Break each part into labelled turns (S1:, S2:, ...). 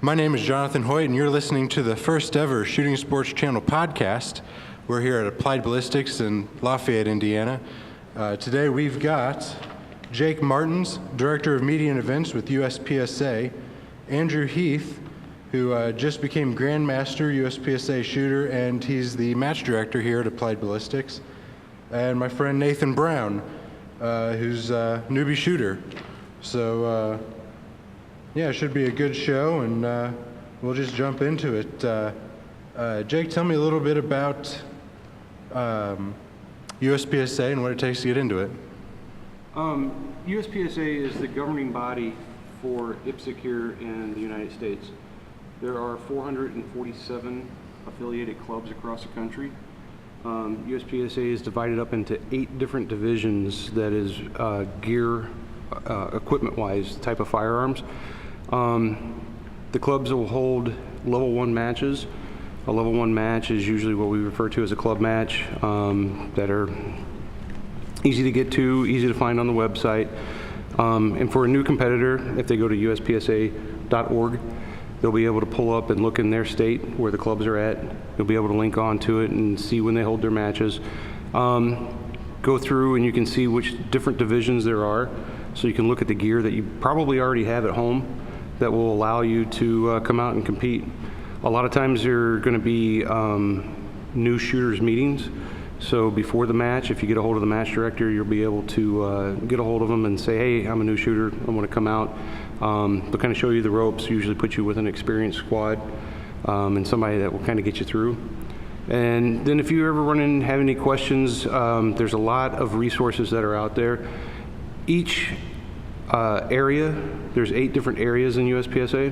S1: My name is Jonathan Hoyt, and you're listening to the first ever Shooting Sports Channel podcast. We're here at Applied Ballistics in Lafayette, Indiana. Today we've got Jake Martens, Director of Media and Events with USPSA, Andrew Heath, who just became Grand Master USPSA shooter, and he's the match director here at Applied Ballistics, and my friend Nathan Brown, who's a newbie shooter. So yeah, it should be a good show, and we'll just jump into it. Jake, tell me a little bit about USPSA and what it takes to get into it.
S2: USPSA is the governing body for IPSC here in the United States. There are 447 affiliated clubs across the country. USPSA is divided up into 8 different divisions, that is gear, equipment-wise, type of firearms. The clubs will hold level 1 matches. A level 1 match is usually what we refer to as a club match, that are easy to get to, easy to find on the website. And for a new competitor, if they go to uspsa.org, they'll be able to pull up and look in their state where the clubs are at. They'll be able to link onto it and see when they hold their matches. Go through and you can see which different divisions there are, so you can look at the gear that you probably already have at home that will allow you to come out and compete. A lot of times there are going to be new shooters meetings. So before the match, if you get a hold of the match director, you'll be able to get a hold of them and say, hey, I'm a new shooter, I want to come out. They'll kind of show you the ropes, usually put you with an experienced squad and somebody that will kind of get you through. And then if you ever run in and have any questions, there's a lot of resources that are out there. Each area, there's 8 different areas in USPSA,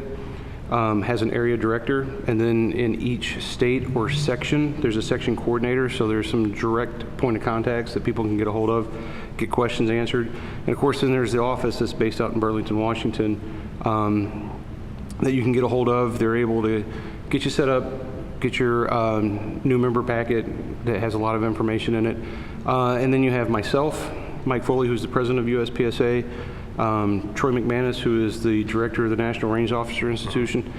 S2: has an area director, and then in each state or section, there's a section coordinator, so there's some direct point of contacts that people can get a hold of, get questions answered. And of course, then there's the office that's based out in Burlington, Washington, that you can get a hold of. They're able to get you set up, get your new member packet that has a lot of information in it. And then you have myself, Mike Foley, who's the president of USPSA, Troy McManus, who is the director of the National Range Officer Institution,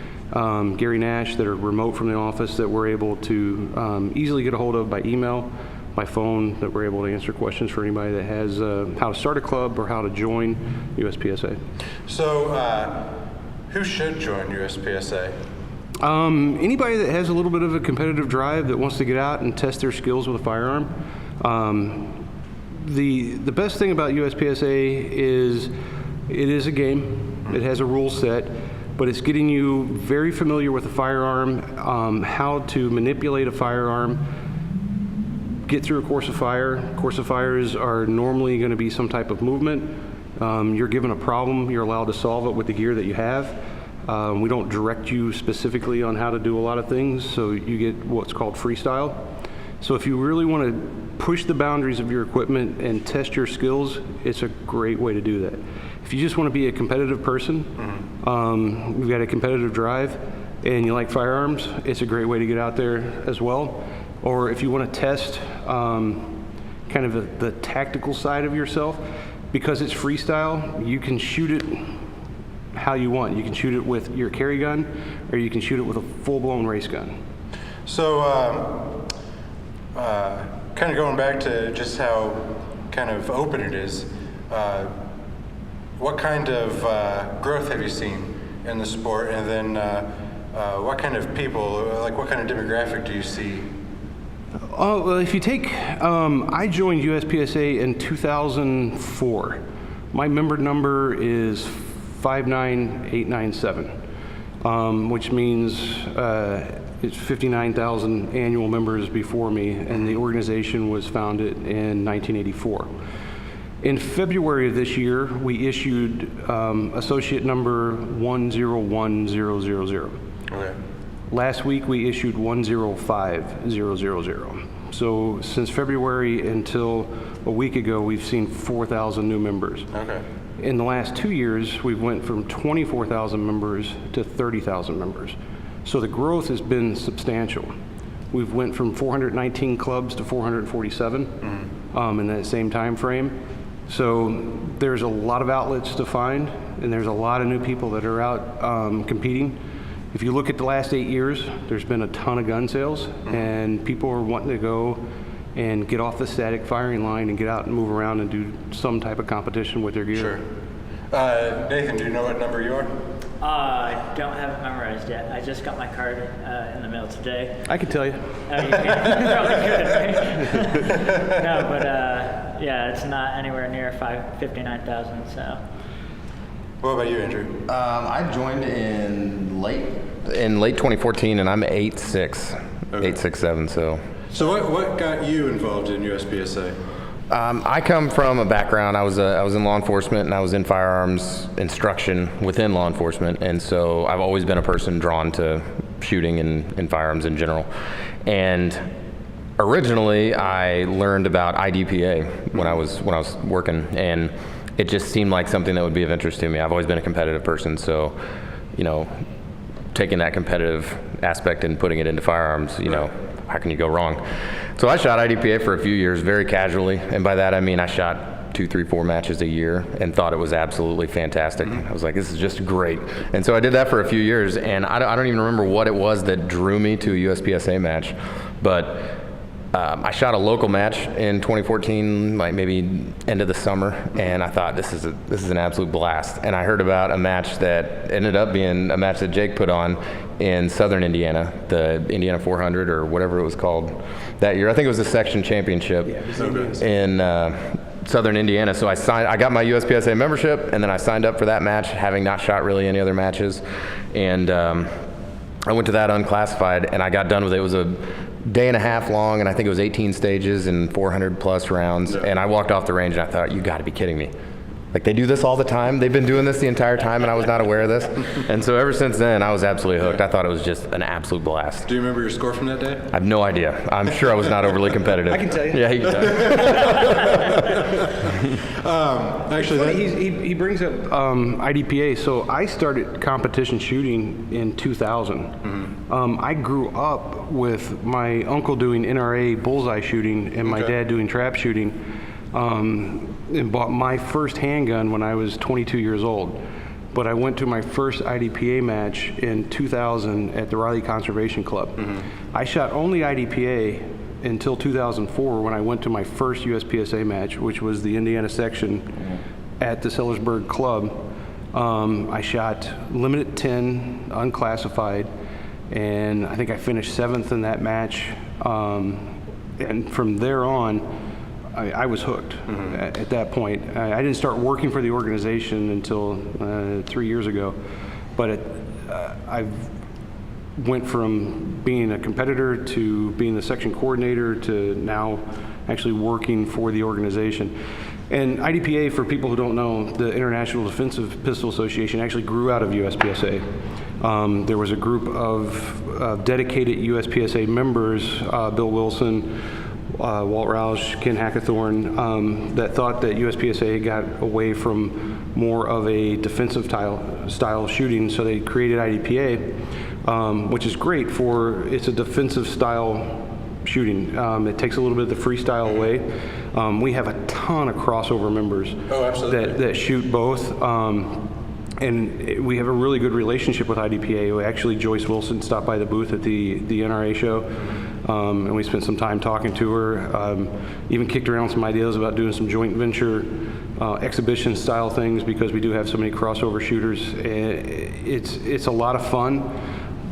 S2: Gary Nash, that are remote from the office, that we're able to easily get a hold of by email, by phone, that we're able to answer questions for anybody that has how to start a club or how to join USPSA.
S1: So who should join USPSA?
S2: Anybody that has a little bit of a competitive drive, that wants to get out and test their skills with a firearm. The best thing about USPSA is it is a game. It has a rule set, but it's getting you very familiar with a firearm, how to manipulate a firearm, get through a course of fire. Course of fires are normally going to be some type of movement. You're given a problem, you're allowed to solve it with the gear that you have. We don't direct you specifically on how to do a lot of things, so you get what's called freestyle. So if you really want to push the boundaries of your equipment and test your skills, it's a great way to do that. If you just want to be a competitive person, you've got a competitive drive, and you like firearms, it's a great way to get out there as well. Or if you want to test kind of the tactical side of yourself, because it's freestyle, you can shoot it how you want. You can shoot it with your carry gun, or you can shoot it with a full-blown race gun.
S1: So kind of going back to just how kind of open it is, what kind of growth have you seen in the sport, and then what kind of people, like what kind of demographic do you see?
S2: Oh, well, if you take, I joined USPSA in 2004. My member number is 59897, which means it's 59,000 annual members before me, and the organization was founded in 1984. In February of this year, we issued associate number 101000.
S1: Okay.
S2: Last week, we issued 105000. So since February until a week ago, we've seen 4,000 new members.
S1: Okay.
S2: In the last 2 years, we've went from 24,000 members to 30,000 members. So the growth has been substantial. We've went from 419 clubs to 447 in that same time frame. So there's a lot of outlets to find, and there's a lot of new people that are out competing. if you look at the last 8 years, there's been a ton of gun sales, and people are wanting to go and get off the static firing line and get out and move around and do some type of competition with their gear.
S1: Sure. Nathan, do you know what number you are?
S3: I don't have it memorized yet. I just got my card in the mail today.
S2: I can tell you.
S3: Oh, you can? You probably could, right? No, but yeah, it's not anywhere near 59,000. So.
S1: What about you, Andrew?
S4: I joined in late 2014, and I'm 8'6",
S1: Okay.
S4: 8'6", 8'7", so.
S1: So what got you involved in USPSA?
S4: I come from a background. I was in law enforcement, and I was in firearms instruction within law enforcement, and so I've always been a person drawn to shooting and firearms in general. And originally, I learned about IDPA when I was working, and it just seemed like something that would be of interest to me. I've always been a competitive person, so taking that competitive aspect and putting it into firearms, how can you go wrong? So I shot IDPA for a few years very casually, and by that I mean I shot 2, 3, 4 matches a year and thought it was absolutely fantastic. I was like, this is just great. And so I did that for a few years, and I don't even remember what it was that drew me to a USPSA match, but I shot a local match in 2014, like maybe end of the summer, and I thought this is an absolute blast. And I heard about a match that ended up being a match that Jake put on in Southern Indiana, the Indiana 400 or whatever it was called that year. I think it was the section championship in Southern Indiana. So I got my USPSA membership, and then I signed up for that match, having not shot really any other matches, and I went to that unclassified, and I got done with it. It was a day and a half long, and I think it was 18 stages and 400 plus rounds. And I walked off the range and I thought, you got to be kidding me. Like, they do this all the time. They've been doing this the entire time, and I was not aware of this. And so ever since then, I was absolutely hooked. I thought it was just an absolute blast.
S1: Do you remember your score from that day?
S4: I have no idea. I'm sure I was not overly competitive.
S2: I can tell you.
S4: Yeah, he can tell you.
S1: Actually,
S2: He brings up IDPA. So I started competition shooting in 2000. I grew up with my uncle doing NRA bullseye shooting and my dad doing trap shooting. And bought my first handgun when I was 22 years old. But I went to my first IDPA match in 2000 at the Riley Conservation Club. I shot only IDPA until 2004 when I went to my first USPSA match, which was the Indiana section at the Sellersburg Club. I shot limited 10, unclassified, and I think I finished 7th in that match. And from there on, I was hooked at that point. I didn't start working for the organization until 3 years ago, but I went from being a competitor to being the section coordinator to now actually working for the organization. And IDPA, for people who don't know, the International Defensive Pistol Association actually grew out of USPSA. There was a group of dedicated USPSA members, Bill Wilson, Walt Roush, Ken Hackathorn, that thought that USPSA got away from more of a defensive style shooting, so they created IDPA, which is great it's a defensive style shooting. It takes a little bit of the freestyle away. We have a ton of crossover members that shoot both. And we have a really good relationship with IDPA. Actually, Joyce Wilson stopped by the booth at the NRA show, and we spent some time talking to her. Even kicked around some ideas about doing some joint venture exhibition style things, because we do have so many crossover shooters. It's a lot of fun.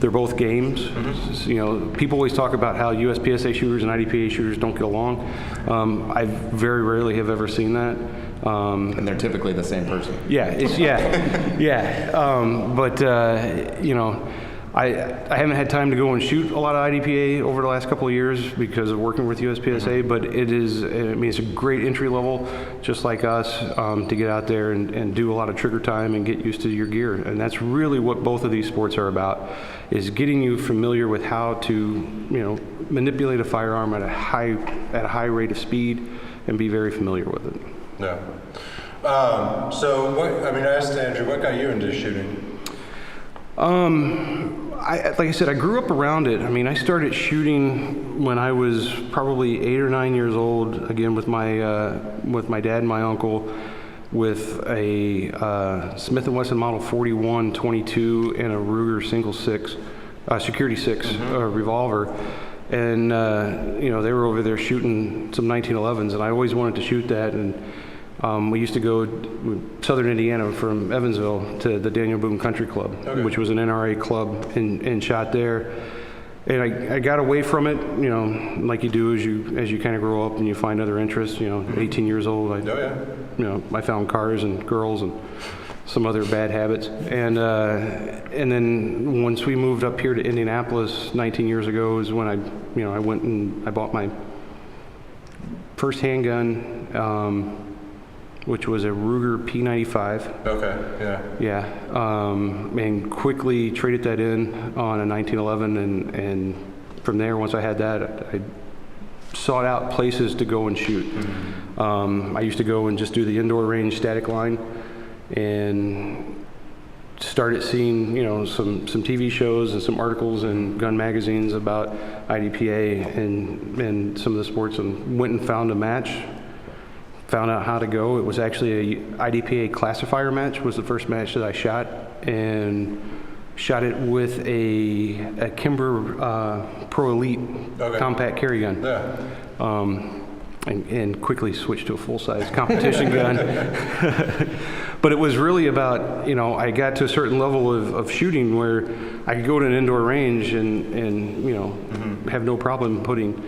S2: They're both games. People always talk about how USPSA shooters and IDPA shooters don't get along. I very rarely have ever seen that.
S4: And they're typically the same person.
S2: I haven't had time to go and shoot a lot of IDPA over the last couple of years because of working with USPSA, but it's a great entry level, just like us, to get out there and do a lot of trigger time and get used to your gear. And that's really what both of these sports are about, is getting you familiar with how to, manipulate a firearm at a high rate of speed and be very familiar with it.
S1: Yeah. I asked Andrew, what got you into shooting?
S2: Like I said, I grew up around it. I started shooting when I was probably 8 or 9 years old, again with my dad and my uncle. with a Smith & Wesson Model 41 22 and a Ruger single six, security six revolver. And, they were over there shooting some 1911s, and I always wanted to shoot that. And we used to go southern Indiana from Evansville to the Daniel Boone Country Club, which was an NRA club, and shot there. And I got away from it, like you do as you kind of grow up and you find other interests. 18 years old, I found cars and girls and some other bad habits. And then once we moved up here to Indianapolis 19 years ago is when I went and I bought my first handgun, which was a Ruger P95.
S1: Okay, yeah.
S2: Yeah, and quickly traded that in on a 1911, and from there, once I had that, I sought out places to go and shoot. I used to go and just do the indoor range static line, and started seeing, some TV shows and some articles in gun magazines about IDPA and some of the sports, and went and found a match. Found out how to go. It was actually a IDPA classifier match, was the first match that I shot, and shot it with a Kimber Pro Elite compact carry gun.
S1: Yeah.
S2: And quickly switched to a full-size competition gun. But it was really about, I got to a certain level of shooting where I could go to an indoor range and have no problem putting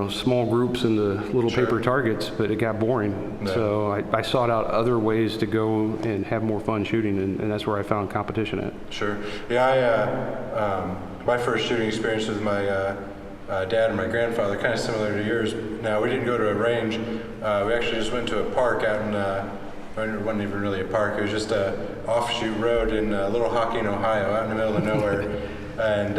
S2: small groups into little paper targets, but it got boring. Yeah. So I sought out other ways to go and have more fun shooting, and that's where I found competition at.
S1: Sure. Yeah, my first shooting experience with my dad and my grandfather, kind of similar to yours. Now, we didn't go to a range. We actually just went to a park out in, it wasn't even really a park, it was just a offshoot road in Little Hocking, Ohio, out in the middle of nowhere. And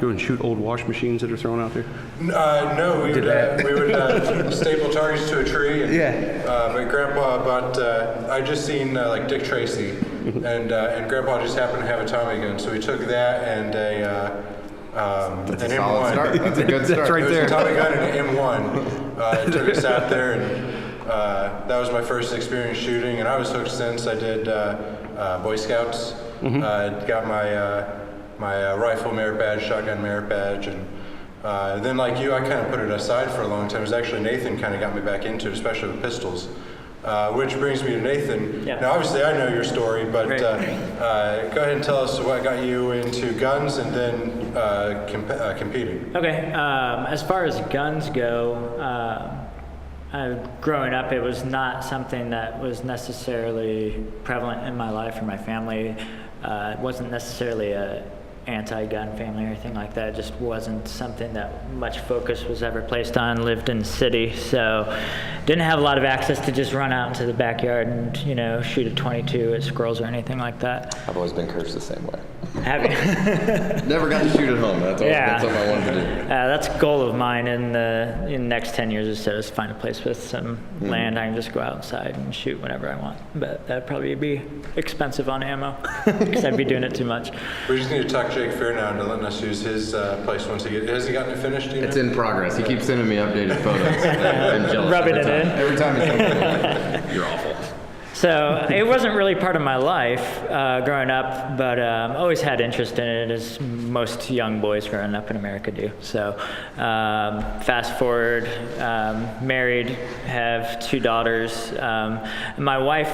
S2: go and shoot old wash machines that are thrown out there?
S1: No, we would staple targets to a tree. And, my grandpa bought. I just seen like Dick Tracy, and Grandpa just happened to have a Tommy gun, so we took that and
S4: That's
S1: an
S4: a solid
S1: M1.
S4: start. That's a good start.
S2: That's right there.
S1: It was a Tommy gun and an M1. It took us out there, and that was my first experience shooting, and I was hooked since. I did Boy Scouts. Got my rifle merit badge, shotgun merit badge, and then like you, I kind of put it aside for a long time. It was actually Nathan kind of got me back into it, especially with pistols. Which brings me to Nathan.
S3: Yeah.
S1: Now, obviously, I know your story, but go ahead and tell us what got you into guns and then competing.
S3: Okay. As far as guns go, growing up, it was not something that was necessarily prevalent in my life or my family. It wasn't necessarily a anti-gun family or anything like that. It just wasn't something that much focus was ever placed on. Lived in the city, so didn't have a lot of access to just run out into the backyard and shoot a 22 at squirrels or anything like that.
S4: I've always been cursed the same way.
S3: Have you?
S4: Never got to shoot at home. That's something I wanted to do.
S3: That's a goal of mine in the next 10 years or so, is find a place with some land. I can just go outside and shoot whenever I want. But that'd probably be expensive on ammo because I'd be doing it too much.
S1: We just need to talk Jake Fair now into letting us use his place once he gets. Has he gotten it finished?
S4: It's in progress. He keeps sending me updated photos. I'm jealous
S3: Rubbing it in.
S4: Every time he sends me, you're awful.
S3: So it wasn't really part of my life growing up, but always had interest in it, as most young boys growing up in America do. So fast forward, married, have 2 daughters. My wife,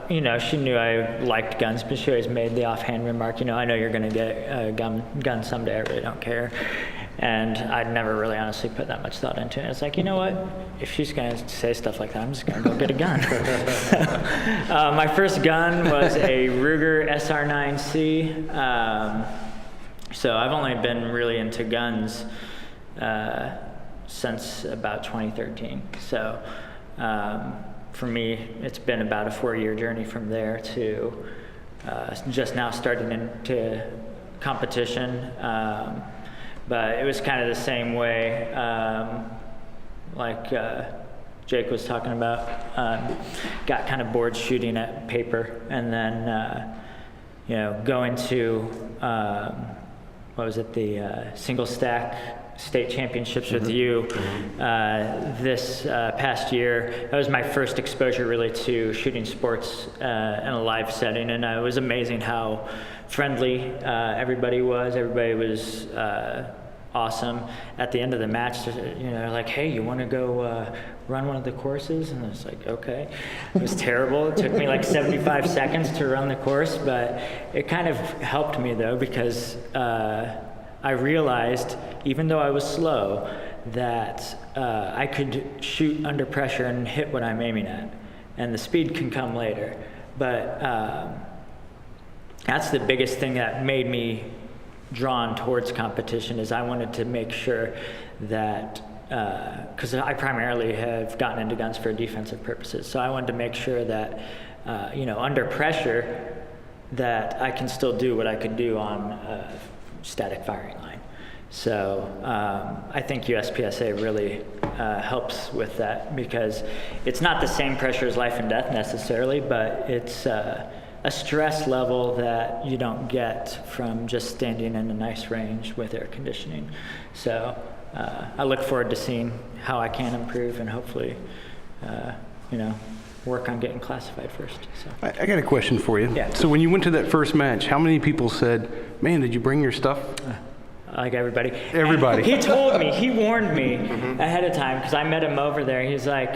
S3: she knew I liked guns, but she always made the offhand remark, I know you're going to get a gun someday, I really don't care. And I'd never really honestly put that much thought into it. It's like, you know what? If she's going to say stuff like that, I'm just going to go get a gun. My first gun was a Ruger SR9C. So I've only been really into guns since about 2013. So for me, it's been about a 4-year journey from there to just now starting into competition. But it was kind of the same way, like Jake was talking about. Got kind of bored shooting at paper, and then, going to, the single stack state championships with you this past year. That was my first exposure really to shooting sports in a live setting, and it was amazing how friendly everybody was. Everybody was awesome. At the end of the match, like, hey, you want to go run one of the courses? And I was like, okay. It was terrible. It took me like 75 seconds to run the course, but it kind of helped me though, because I realized, even though I was slow, that I could shoot under pressure and hit what I'm aiming at, and the speed can come later. But that's the biggest thing that made me drawn towards competition, is I wanted to make sure that, because I primarily have gotten into guns for defensive purposes, so I wanted to make sure that, under pressure, that I can still do what I could do on a static firing line. So I think USPSA really helps with that, because it's not the same pressure as life and death necessarily, but it's a stress level that you don't get from just standing in a nice range with air conditioning. So I look forward to seeing how I can improve, and hopefully, work on getting classified first. So
S5: I got a question for you.
S3: Yeah.
S5: So when you went to that first match, how many people said, man, did you bring your stuff?
S3: Like everybody.
S5: Everybody.
S3: And he told me, he warned me ahead of time, because I met him over there. He's like,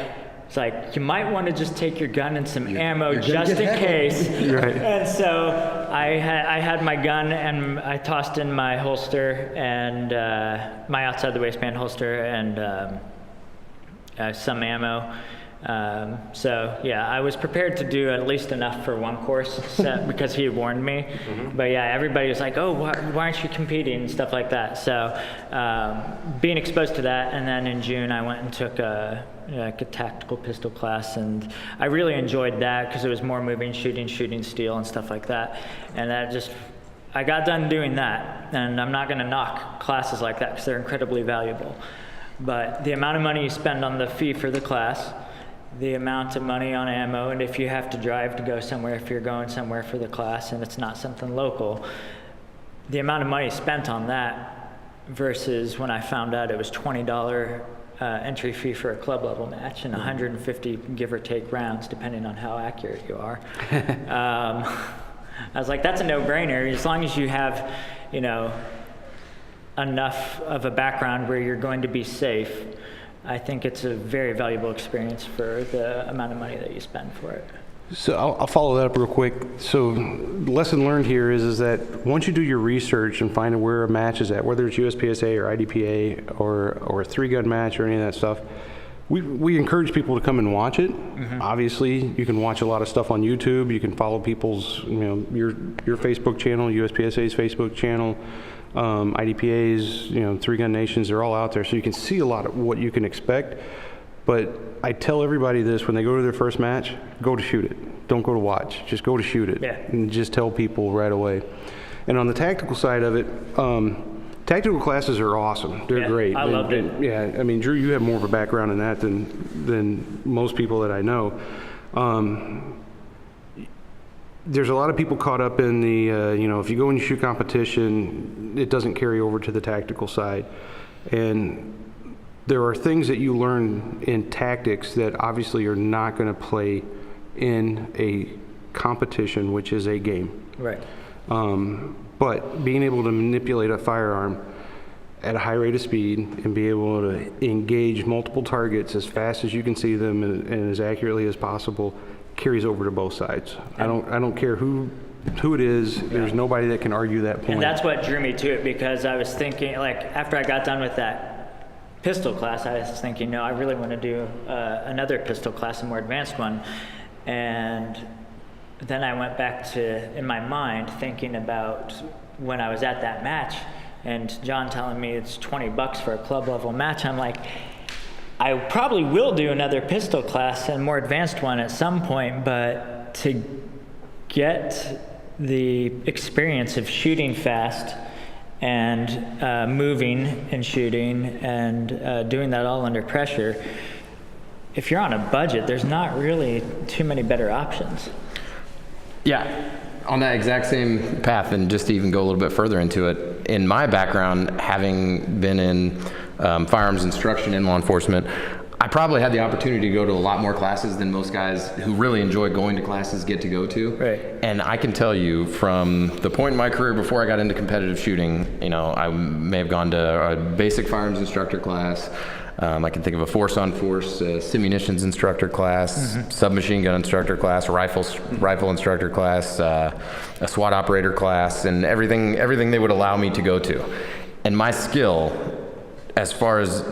S3: you might want to just take your gun and some ammo just in case.
S5: Right.
S3: And so I had my gun, and I tossed in my holster, and my outside the waistband holster, and some ammo. So yeah, I was prepared to do at least enough for one course set, because he had warned me. But yeah, everybody was like, oh, why aren't you competing and stuff like that. So being exposed to that, and then in June I went and took a tactical pistol class, and I really enjoyed that, because it was more moving, shooting steel and stuff like that. And I got done doing that, and I'm not going to knock classes like that, because they're incredibly valuable. But the amount of money you spend on the fee for the class, the amount of money on ammo, and if you have to drive to go somewhere, if you're going somewhere for the class and it's not something local, the amount of money spent on that versus when I found out it was $20 entry fee for a club level match and 150 give or take rounds depending on how accurate you are. I was like, that's a no-brainer, as long as you have enough of a background where you're going to be safe. I think it's a very valuable experience for the amount of money that you spend for it.
S5: So I'll follow that up real quick. So the lesson learned here is that once you do your research and find where a match is at, whether it's USPSA or IDPA or a 3-gun match or any of that stuff, we encourage people to come and watch it. Obviously, you can watch a lot of stuff on YouTube. You can follow people's, your Facebook channel, USPSA's Facebook channel. IDPA's, 3-Gun Nations, they're all out there, so you can see a lot of what you can expect. But I tell everybody this, when they go to their first match, go to shoot it. Don't go to watch, just go to shoot it.
S3: Yeah.
S5: And just tell people right away. And on the tactical side of it, tactical classes are awesome. They're great.
S3: I loved it.
S5: Yeah, I mean, Drew, you have more of a background in that than most people that I know. There's a lot of people caught up in the, if you go and you shoot competition, it doesn't carry over to the tactical side. And there are things that you learn in tactics that obviously are not going to play in a competition, which is a game.
S3: Right.
S5: But being able to manipulate a firearm at a high rate of speed and be able to engage multiple targets as fast as you can see them and as accurately as possible carries over to both sides. I don't care who it is. There's nobody that can argue that point.
S3: And that's what drew me to it, because I was thinking, after I got done with that pistol class, I was thinking, no, I really want to do another pistol class, a more advanced one. And then I went back to, in my mind, thinking about when I was at that match, and John telling me it's $20 for a club level match. I'm like, I probably will do another pistol class and a more advanced one at some point, but to get the experience of shooting fast and moving and shooting and doing that all under pressure, if you're on a budget, there's not really too many better options.
S4: Yeah, on that exact same path, and just to even go a little bit further into it, in my background, having been in firearms instruction in law enforcement, I probably had the opportunity to go to a lot more classes than most guys who really enjoy going to classes get to go to.
S3: Right.
S4: And I can tell you, from the point in my career before I got into competitive shooting, I may have gone to a basic firearms instructor class. I can think of a force-on-force simunitions instructor class, submachine gun instructor class, rifle instructor class, a SWAT operator class, and everything they would allow me to go to. And my skill, as far as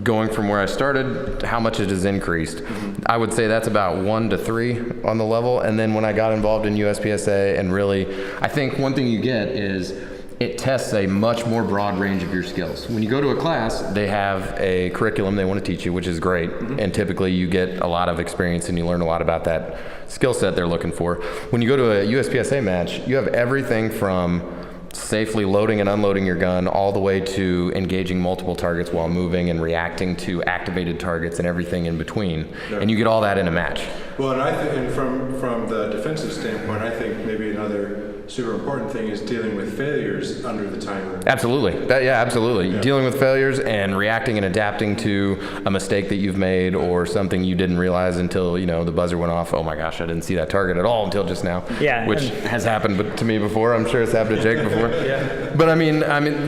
S4: going from where I started, how much it has increased, I would say that's about 1 to 3 on the level. And then when I got involved in USPSA, and really, I think one thing you get is it tests a much more broad range of your skills. When you go to a class, they have a curriculum they want to teach you, which is great. And typically you get a lot of experience and you learn a lot about that skill set they're looking for. When you go to a USPSA match, you have everything from safely loading and unloading your gun all the way to engaging multiple targets while moving and reacting to activated targets and everything in between. Yeah. And you get all that in a match.
S1: Well, and and from the defensive standpoint, I think maybe another super important thing is dealing with failures under the timer.
S4: Absolutely. Absolutely. Yeah. Dealing with failures and reacting and adapting to a mistake that you've made or something you didn't realize until, the buzzer went off. Oh my gosh, I didn't see that target at all until just now.
S3: Yeah.
S4: Which has happened to me before. I'm sure it's happened to Jake before. Yeah. But I mean,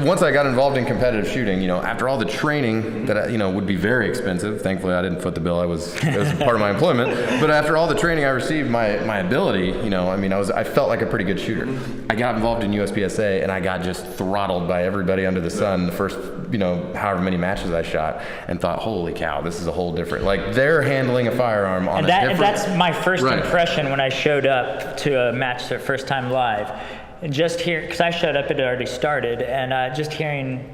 S4: once I got involved in competitive shooting, after all the training that would be very expensive. Thankfully, I didn't foot the bill. It was part of my employment. But after all the training I received, my ability, I felt like a pretty good shooter. I got involved in USPSA and I got just throttled by everybody under the sun the first, however many matches I shot, and thought, holy cow, this is a whole different, like they're handling a firearm on
S3: and that's my first impression when I showed up to a match the first time live. And just because I showed up, it had already started, and just hearing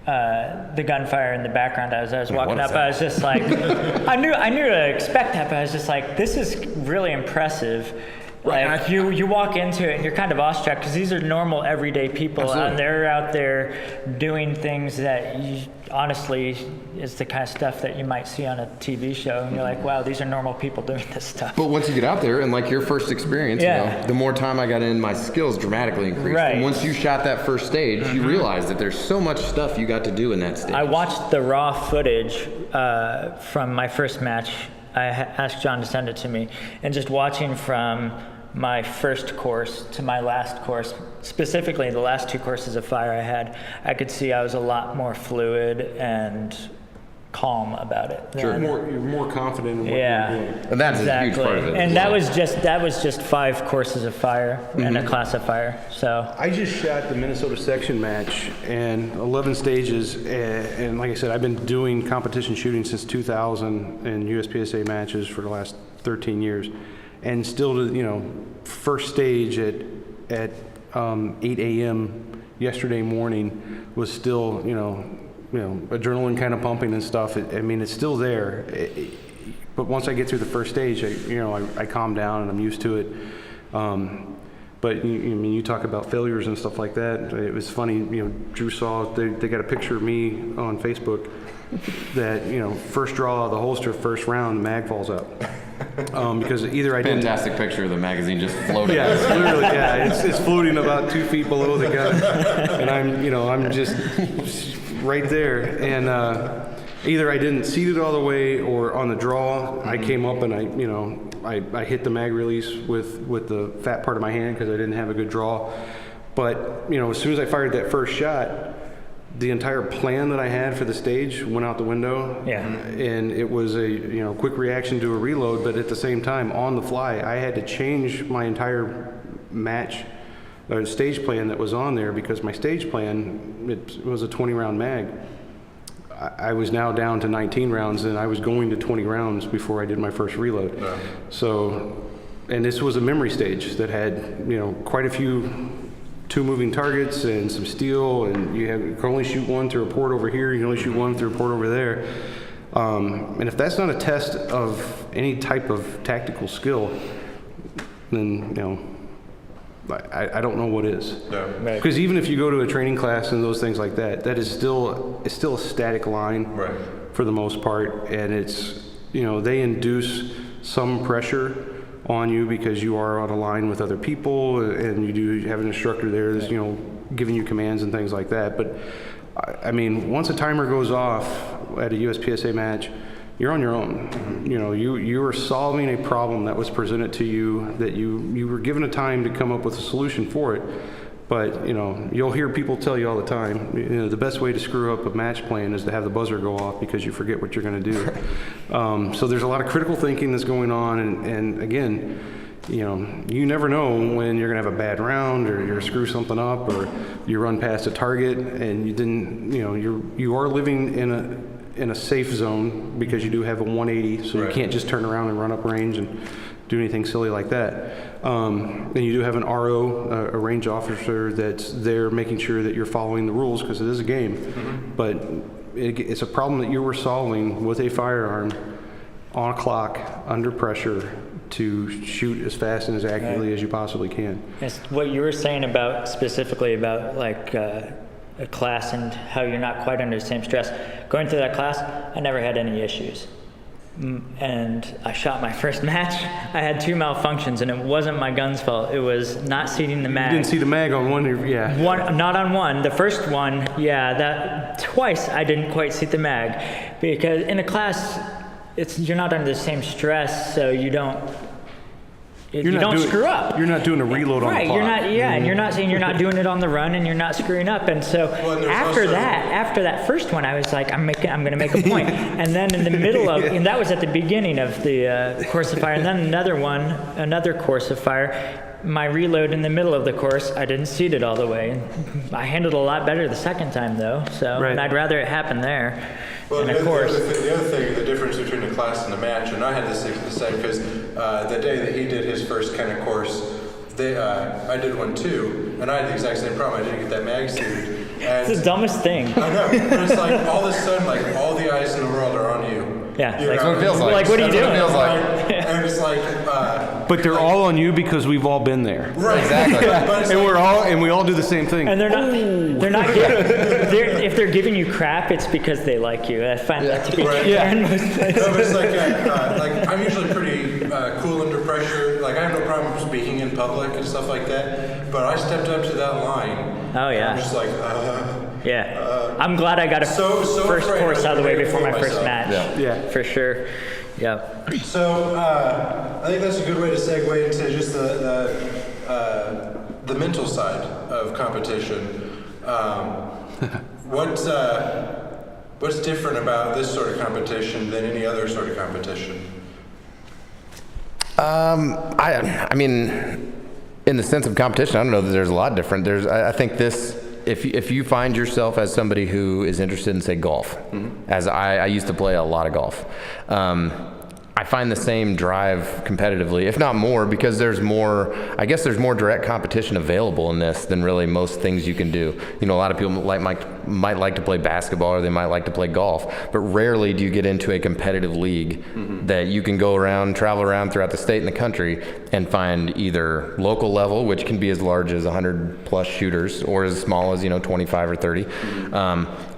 S3: the gunfire in the background as I was walking up, I was just like, I knew to expect that, but I was just like, this is really impressive. Like you walk into it and you're kind of awestruck because these are normal everyday people.
S4: Absolutely.
S3: And they're out there doing things that honestly is the kind of stuff that you might see on a TV show, and you're like, wow, these are normal people doing this stuff.
S4: But once you get out there and like your first experience, the more time I got in, my skills dramatically increased.
S3: Right.
S4: And once you shot that first stage, you realize that there's so much stuff you got to do in that stage.
S3: I watched the raw footage from my first match. I asked John to send it to me, and just watching from my first course to my last course, specifically the last 2 courses of fire I had, I could see I was a lot more fluid and calm about it.
S5: Sure. You're more confident in what you're doing.
S4: And that's a huge part of it.
S3: And that was just 5 courses of fire and a class of fire. So
S5: I just shot the Minnesota section match and 11 stages, and like I said, I've been doing competition shooting since 2000 and USPSA matches for the last 13 years. And still, first stage at 8 a.m. yesterday morning was still, adrenaline kind of pumping and stuff. It's still there. But once I get through the first stage, I calm down and I'm used to it. But you talk about failures and stuff like that. It was funny, Drew saw, they got a picture of me on Facebook that, first draw of the holster, first round, the mag falls out. Because either I didn't.
S4: Fantastic picture of the magazine just floating.
S5: Yeah, it's literally, it's floating about 2 feet below the gun, and I'm just right there. And either I didn't seat it all the way, or on the draw, I came up and I hit the mag release with the fat part of my hand because I didn't have a good draw. But as soon as I fired that first shot, the entire plan that I had for the stage went out the window.
S3: Yeah.
S5: And it was a quick reaction to a reload, but at the same time, on the fly, I had to change my entire match or stage plan that was on there, because my stage plan, it was a 20-round mag. I was now down to 19 rounds, and I was going to 20 rounds before I did my first reload. Yeah. So, and this was a memory stage that had quite a few 2 moving targets and some steel, and you can only shoot one through a port over here, you can only shoot one through a port over there. And if that's not a test of any type of tactical skill, then I don't know what is. Because even if you go to a training class and those things like that, that is still a static line for the most part, and it's they induce some pressure on you because you are on a line with other people, and you do have an instructor there that's giving you commands and things like that. But I mean, once a timer goes off at a USPSA match, you're on your own. You know, you are solving a problem that was presented to you, that you were given a time to come up with a solution for it. But, you know, you'll hear people tell you all the time, you know, the best way to screw up a match plan is to have the buzzer go off because you forget what you're going to do. So there's a lot of critical thinking that's going on, and again, you know, you never know when you're going to have a bad round, or you're screw something up, or you run past a target, and you didn't, you know, you are living in a safe zone because you do have a 180, so you can't just turn around and run up range and do anything silly like that. And you do have an RO, a range officer, that's there making sure that you're following the rules, because it is a game. But it's a problem that you were solving with a firearm on a clock, under pressure, to shoot as fast and as accurately as you possibly can.
S3: It's what you were saying about, specifically about like a class and how you're not quite under the same stress. Going through that class, I never had any issues. And I shot my first match. I had 2 malfunctions, and it wasn't my gun's fault. It was not seating the mag.
S5: You didn't see the mag on one,
S3: One, not on one. The first one, that twice I didn't quite seat the mag, because in a class, you're not under the same stress, so you don't screw up.
S5: You're not doing a reload on the clock.
S3: You're not, and you're not saying you're not doing it on the run, and you're not screwing up. And so after that first one, I was like, I'm going to make a point. And then in the middle of, and that was at the beginning of the course of fire, and then another course of fire. My reload in the middle of the course, I didn't seat it all the way. I handled it a lot better the second time, though. So, and I'd rather it happen there.
S1: Well,
S3: and of course,
S1: the other thing, the difference between a class and a match, and I had the same, because the day that he did his first kind of course, I did one too, and I had the exact same problem. I didn't get that mag seated.
S3: It's the dumbest thing.
S1: I know, but it's like all of a sudden, like all the eyes in the world are on you.
S3: Yeah,
S1: That's
S4: what it feels like.
S3: Like, what are you doing?
S4: What it feels like.
S1: And it's like,
S5: but they're all on you because we've all been there.
S1: right,
S4: Exactly.
S1: But it's
S5: And we all do the same thing.
S3: And they're not if they're giving you crap, it's because they like you. I find that to be true in most places.
S1: No, but it's like I'm usually pretty cool under pressure. Like I have no problem speaking in public and stuff like that. But I stepped up to that line.
S3: Oh yeah.
S1: I'm just like,
S3: I'm glad I got a first
S1: afraid
S3: course out of the way before my first
S1: myself.
S3: match.
S5: Yeah.
S3: For sure. Yeah.
S1: So I think that's a good way to segue into just the mental side of competition. What's different about this sort of competition than any other sort of competition?
S4: I mean, in the sense of competition, I don't know that there's a lot different. I think this, if you find yourself as somebody who is interested in, say, golf, as I used to play a lot of golf, I find the same drive competitively, if not more, because there's more direct competition available in this than really most things you can do. You know, a lot of people might like to play basketball, or they might like to play golf, but rarely do you get into a competitive league that you can travel around throughout the state and the country and find either local level, which can be as large as 100 plus shooters, or as small as 25 or 30,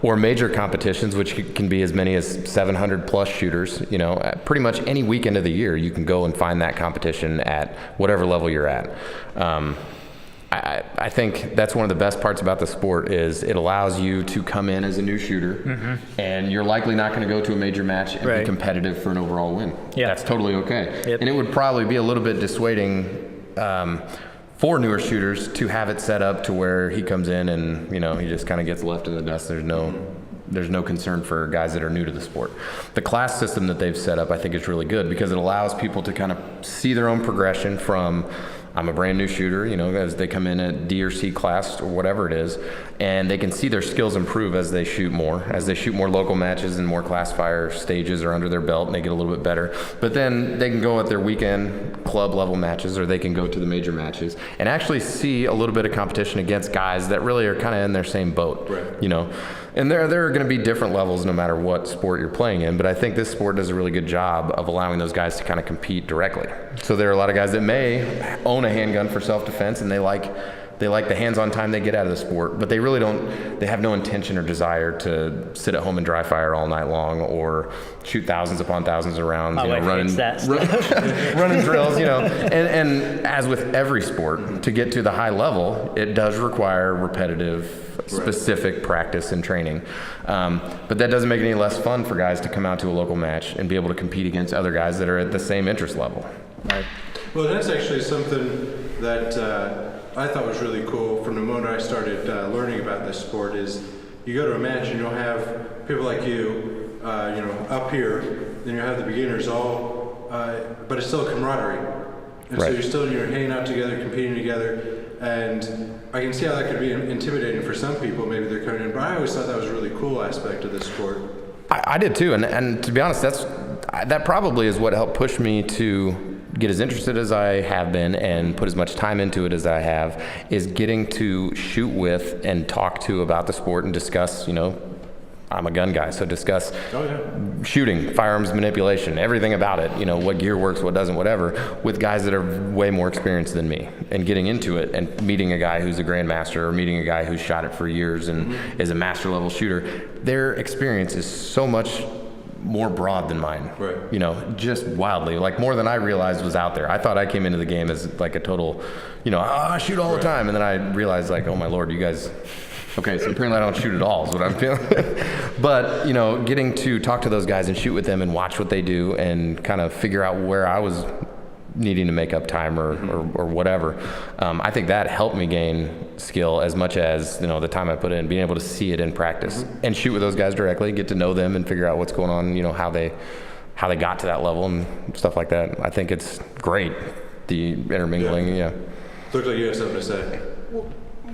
S4: or major competitions, which can be as many as 700 plus shooters. Pretty much any weekend of the year, you can go and find that competition at whatever level you're at. I think that's one of the best parts about the sport is it allows you to come in as a new shooter, and you're likely not going to go to a major match and be competitive for an overall win. Yeah. That's totally okay. Yep. And it would probably be a little bit dissuading for newer shooters to have it set up to where he comes in and he just kind of gets left in the dust. There's no concern for guys that are new to the sport. The class system that they've set up, I think, is really good because it allows people to kind of see their own progression from, I'm a brand new shooter, as they come in at D or C class or whatever it is, and they can see their skills improve as they shoot more local matches and more class fire stages are under their belt and they get a little bit better. But then they can go at their weekend club level matches, or they can go to the major matches and actually see a little bit of competition against guys that really are kind of in their same boat, And there are going to be different levels no matter what sport you're playing in, but I think this sport does a really good job of allowing those guys to kind of compete directly. So there are a lot of guys that may own a handgun for self-defense, and they like They like the hands-on time they get out of the sport, but they really don't, they have no intention or desire to sit at home and dry fire all night long or shoot thousands upon thousands of rounds,
S3: My wife hates that stuff.
S4: running drills, And as with every sport, to get to the high level, it does require repetitive, specific practice and training. But that doesn't make it any less fun for guys to come out to a local match and be able to compete against other guys that are at the same interest level.
S3: Right.
S1: Well, that's actually something that I thought was really cool from the moment I started learning about this sport is you go to a match and you'll have people like you, up here, then you have the beginners all, but it's still a camaraderie. And so you're still hanging out together, competing together, and I can see how that could be intimidating for some people. Maybe they're coming in, but I always thought that was a really cool aspect of this sport.
S4: I did too, and to be honest, that probably is what helped push me to get as interested as I have been and put as much time into it as I have, is getting to shoot with and talk to about the sport and discuss, I'm a gun guy, so discuss shooting, firearms manipulation, everything about it, what gear works, what doesn't, whatever, with guys that are way more experienced than me, and getting into it and meeting a guy who's a Grand Master or meeting a guy who's shot it for years and is a master level shooter. Their experience is so much more broad than mine,
S1: right?
S4: Just wildly, like more than I realized was out there. I thought I came into the game as like a total, I shoot all the time, and then I realized like, oh my Lord, you guys. Okay, so apparently I don't shoot at all is what I'm feeling. But, getting to talk to those guys and shoot with them and watch what they do and kind of figure out where I was needing to make up time or whatever. I think that helped me gain skill as much as, the time I put in, being able to see it in practice and shoot with those guys directly, get to know them and figure out what's going on, how they got to that level and stuff like that. I think it's great, the intermingling,
S1: Looked like you had something to say.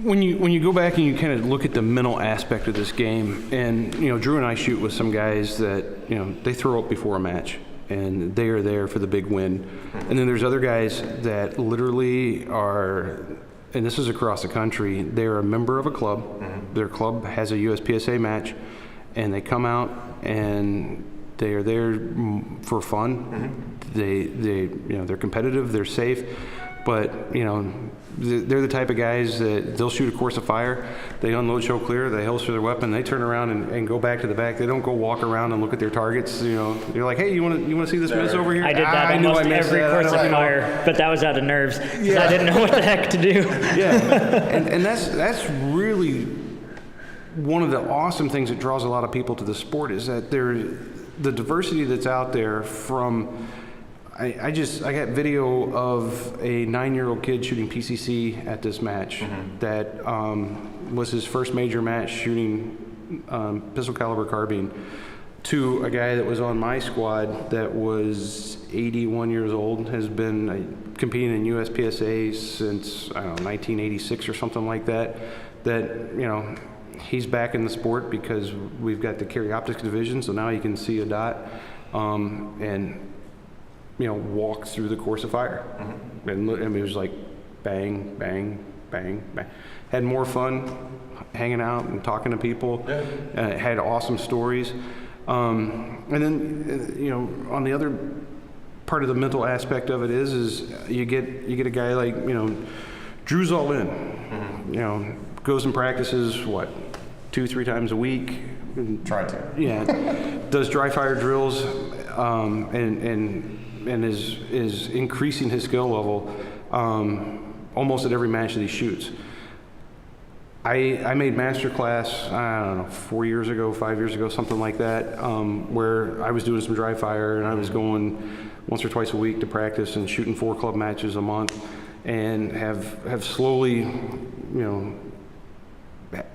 S5: When you go back and you kind of look at the mental aspect of this game, and Drew and I shoot with some guys that they throw up before a match, and they are there for the big win. And then there's other guys that literally are, and this is across the country, they're a member of a club. Their club has a USPSA match, and they come out and they are there for fun. They're competitive, they're safe, but they're the type of guys that they'll shoot a course of fire, they unload, show clear, they holster their weapon, they turn around and go back to the back. They don't go walk around and look at their targets. You're like, hey, you want to see this miss over here?
S3: I did that almost every course of fire, but that was out of nerves because I didn't know what the heck to do.
S5: and that's really one of the awesome things that draws a lot of people to the sport is that the diversity that's out there from. I got video of a 9-year-old kid shooting PCC at this match that was his first major match shooting pistol caliber carbine, to a guy that was on my squad that was 81 years old, has been competing in USPSA since, 1986 or something like that, he's back in the sport because we've got the carry optics division, so now he can see a dot, and walk through the course of fire. And it was like bang, bang, bang, bang. Had more fun hanging out and talking to people. Had awesome stories. And then, on the other part of the mental aspect of it is you get a guy like, Drew's all in. Goes and practices, 2-3 times a week.
S4: Try to.
S5: Yeah. Does dry fire drills, and is increasing his skill level almost at every match that he shoots. I made master class, 5 years ago, something like that, where I was doing some dry fire and I was going once or twice a week to practice and shooting 4 club matches a month, and have slowly,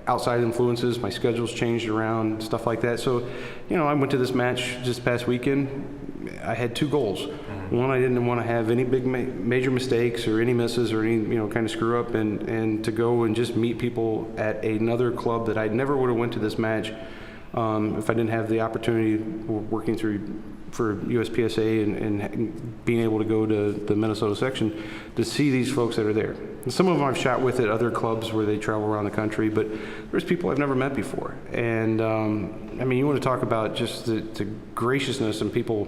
S5: outside influences, my schedule's changed around, stuff like that. So, I went to this match this past weekend. I had 2 goals. One, I didn't want to have any big major mistakes or any misses or any kind of screw up, and to go and just meet people at another club that I never would have went to this match if I didn't have the opportunity working for USPSA and being able to go to the Minnesota section to see these folks that are there. And some of them I've shot with at other clubs where they travel around the country, but there's people I've never met before. And you want to talk about just the graciousness and people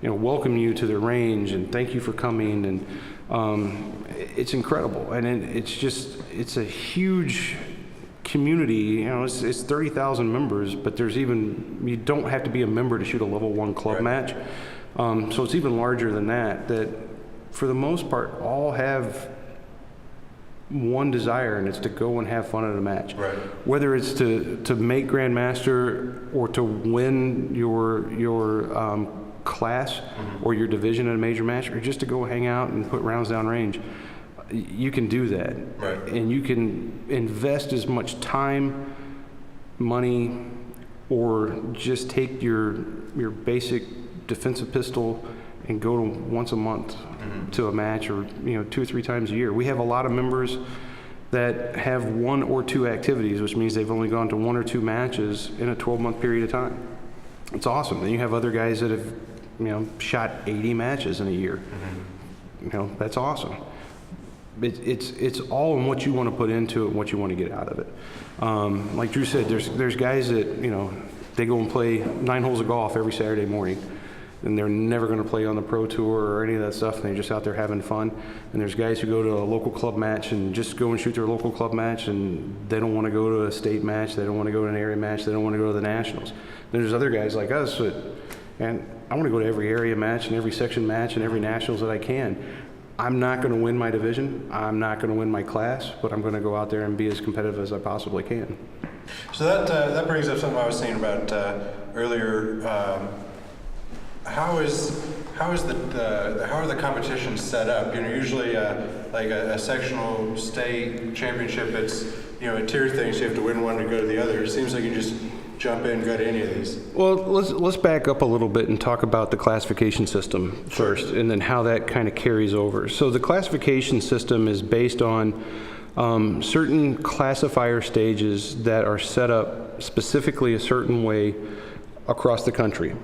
S5: welcome you to the range and thank you for coming, and it's incredible. And it's a huge community. It's 30,000 members, but you don't have to be a member to shoot a level 1 club match. So it's even larger than that for the most part all have one desire, and it's to go and have fun at a match.
S1: Right.
S5: Whether it's to make Grand Master or to win your class or your division in a major match, or just to go hang out and put rounds down range, you can do that.
S1: Right.
S5: And you can invest as much time, money, or just take your basic defensive pistol and go to once a month to a match, or 2 or 3 times a year. We have a lot of members that have 1 or 2 activities, which means they've only gone to 1 or 2 matches in a 12-month period of time. It's awesome. Then you have other guys that have shot 80 matches in a year. That's awesome. It's all in what you want to put into it and what you want to get out of it. Like Drew said, there's guys that they go and play 9 holes of golf every Saturday morning, and they're never going to play on the pro tour or any of that stuff, and they're just out there having fun. And there's guys who go to a local club match and just go and shoot their local club match, and they don't want to go to a state match, they don't want to go to an area match, they don't want to go to the nationals. Then there's other guys like us and I want to go to every area match and every section match and every nationals that I can. I'm not going to win my division, I'm not going to win my class, but I'm going to go out there and be as competitive as I possibly can.
S1: So that brings up something I was saying about earlier. How are the competitions set up? Usually like a sectional state championship, it's a tier thing, so you have to win one to go to the other. It seems like you just jump in, go to any of these.
S5: Well, let's back up a little bit and talk about the classification system first, and then how that kind of carries over. So the classification system is based on certain classifier stages that are set up specifically a certain way across the country.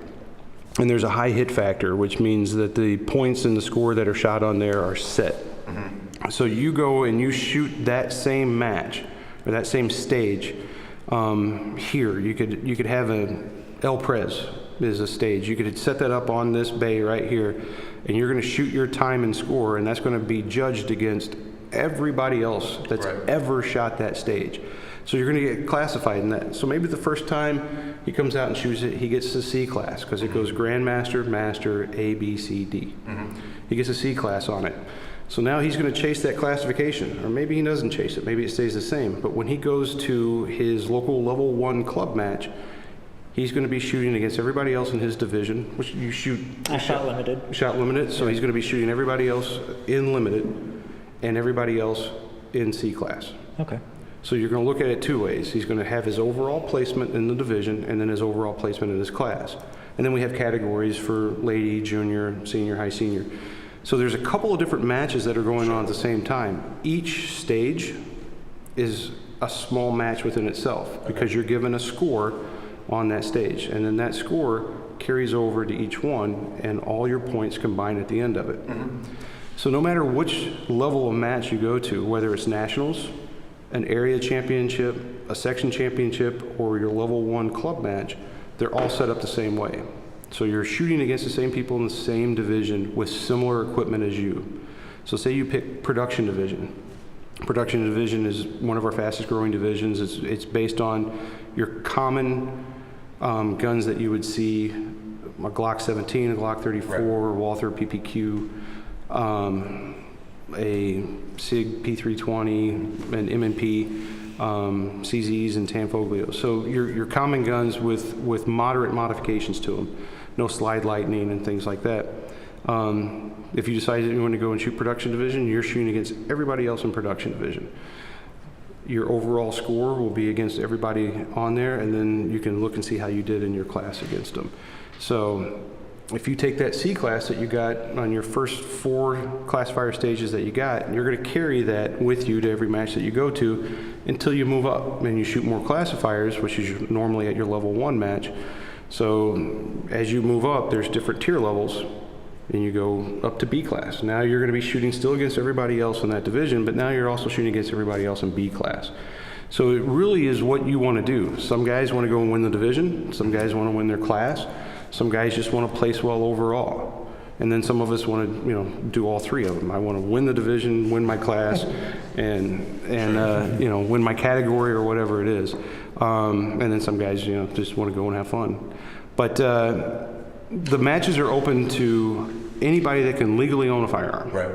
S5: And there's a high hit factor, which means that the points in the score that are shot on there are set. So you go and you shoot that same match, or that same stage here. You could have El Pres is a stage. You could set that up on this bay right here, and you're going to shoot your time and score, and that's going to be judged against everybody else that's ever shot that stage. So you're going to get classified in that. So maybe the first time he comes out and shoots it, he gets the C class, because it goes Grand Master, Master, A, B, C, D. He gets a C class on it. So now he's going to chase that classification, or maybe he doesn't chase it, maybe it stays the same. But when he goes to his local level 1 club match, he's going to be shooting against everybody else in his division, which you shoot.
S3: I shot limited.
S5: Shot limited, so he's going to be shooting everybody else in limited and everybody else in C class.
S3: Okay.
S5: So you're going to look at it 2 ways. He's going to have his overall placement in the division, and then his overall placement in his class. And then we have categories for lady, junior, senior, high senior. So there's a couple of different matches that are going on at the same time. Each stage is a small match within itself, because you're given a score on that stage, and then that score carries over to each one, and all your points combine at the end of it. So no matter which level of match you go to, whether it's nationals, an area championship, a section championship, or your level 1 club match, they're all set up the same way. So you're shooting against the same people in the same division with similar equipment as you. So say you pick production division. Production division is one of our fastest growing divisions. It's based on your common guns that you would see, a Glock 17, a Glock 34, Walther PPQ, a SIG P320, an M&P, CZs, and Tanfoglio. So your common guns with moderate modifications to them. No slide lightning and things like that. If you decide that you want to go and shoot production division, you're shooting against everybody else in production division. Your overall score will be against everybody on there, and then you can look and see how you did in your class against them. So if you take that C class that you got on your first 4 classifier stages that you got, you're going to carry that with you to every match that you go to until you move up and you shoot more classifiers, which is normally at your level 1 match. So as you move up, there's different tier levels, and you go up to B class. Now you're going to be shooting still against everybody else in that division, but now you're also shooting against everybody else in B class. So it really is what you want to do. Some guys want to go and win the division. Some guys want to win their class. Some guys just want to place well overall. And then some of us want to, do all three of them. I want to win the division, win my class, and win my category or whatever it is. And then some guys, just want to go and have fun. But the matches are open to anybody that can legally own a firearm.
S1: Right.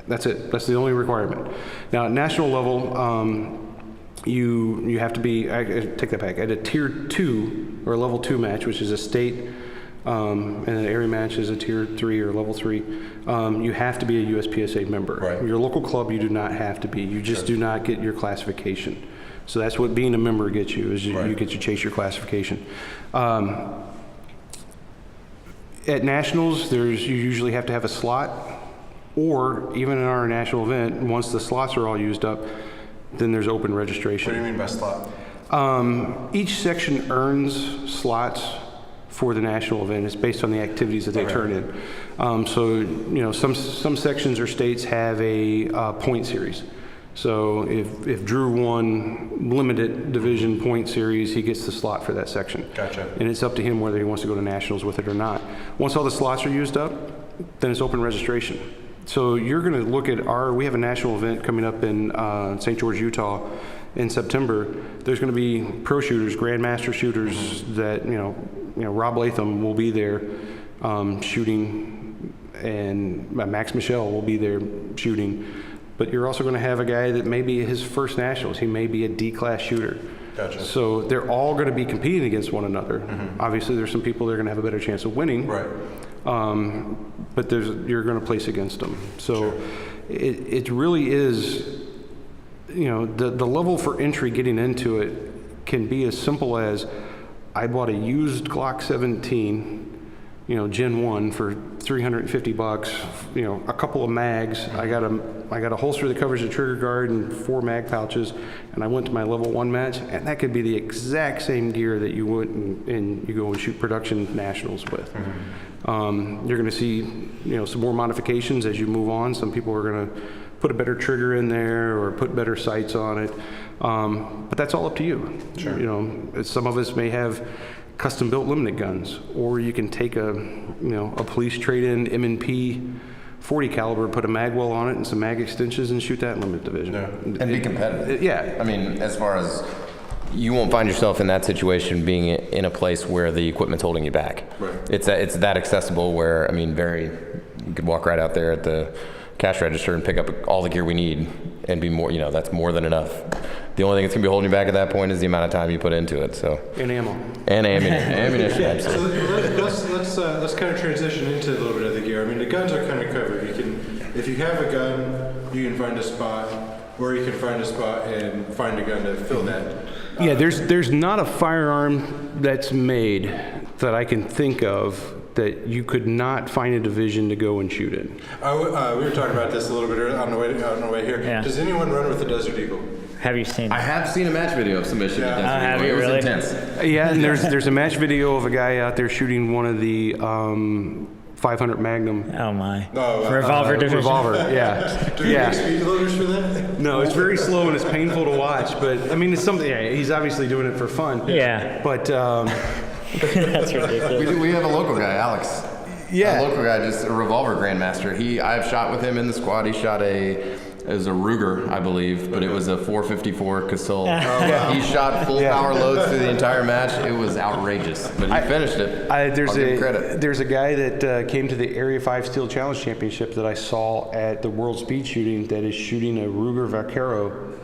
S5: That's it. That's the only requirement. Now, at national level, you have to be, I take that back, at a tier 2 or a level 2 match, which is a state, and an area match is a tier 3 or level 3, you have to be a USPSA member.
S1: Right.
S5: Your local club, you do not have to be. You just do not get your classification. So that's what being a member gets you, is you get to chase your classification. At nationals, you usually have to have a slot, or even in our national event, once the slots are all used up, then there's open registration.
S1: What do you mean by slot?
S5: Each section earns slots for the national event. It's based on the activities that they turn in. So some sections or states have a point series. So if Drew won limited division point series, he gets the slot for that section.
S1: Gotcha.
S5: And it's up to him whether he wants to go to nationals with it or not. Once all the slots are used up, then it's open registration. So you're going to look at we have a national event coming up in St. George, Utah in September. There's going to be pro shooters, Grand Master shooters that, Rob Latham will be there shooting, and Max Michelle will be there shooting. But you're also going to have a guy that may be his first nationals. He may be a D-class shooter.
S1: Gotcha.
S5: So they're all going to be competing against one another. Obviously, there's some people that are going to have a better chance of winning.
S1: Right.
S5: But you're going to place against them. So it really is, the level for entry getting into it can be as simple as, I bought a used Glock 17, Gen 1 for $350, a couple of mags. I got a holster that covers the trigger guard and 4 mag pouches, and I went to my level 1 match, and that could be the exact same gear that you went and you go and shoot production nationals with. You're going to see, some more modifications as you move on. Some people are going to put a better trigger in there or put better sights on it, but that's all up to you. Sure. Some of us may have custom-built limited guns, or you can take a police trade-in M&P 40 caliber, put a mag well on it and some mag extensions, and shoot that in limited division.
S1: Yeah.
S4: And be competitive.
S5: Yeah.
S4: I mean, as far as you won't find yourself in that situation being in a place where the equipment's holding you back.
S1: Right.
S4: It's that accessible where, you could walk right out there at the cash register and pick up all the gear we need and be more, that's more than enough. The only thing that's going to be holding you back at that point is the amount of time you put into it. So.
S5: And ammo.
S4: And ammunition. Absolutely.
S1: So let's kind of transition into a little bit of the gear. The guns are kind of covered. If you have a gun, you can find a spot, or you can find a spot and find a gun to fill that.
S5: Yeah, there's not a firearm that's made that I can think of that you could not find a division to go and shoot in.
S1: We were talking about this a little bit earlier on the way here.
S3: Yeah.
S1: Does anyone run with a Desert Eagle?
S3: Have you seen?
S4: I have seen a match video of submission.
S1: Yeah.
S3: Have you
S4: it was
S3: really?
S4: intense.
S5: Yeah, and there's a match video of a guy out there shooting one of the 500 Magnum.
S3: Oh my.
S1: No,
S3: Revolver division.
S5: Revolver, yeah.
S1: Do you make speed loaders for that?
S5: No, it's very slow and it's painful to watch, but it's something, he's obviously doing it for fun.
S3: Yeah.
S5: But,
S3: That's ridiculous.
S4: We have a local guy, Alex.
S5: Yeah.
S4: A local guy, just a revolver Grand Master. I've shot with him in the squad. He shot it was a Ruger, I believe, but it was a 454 Casull.
S3: Oh,
S4: He shot full power loads through the entire match. It was outrageous, but he finished it. I'll give him credit.
S5: There's a guy that came to the Area 5 Steel Challenge Championship that I saw at the World Speed Shooting that is shooting a Ruger Vaquero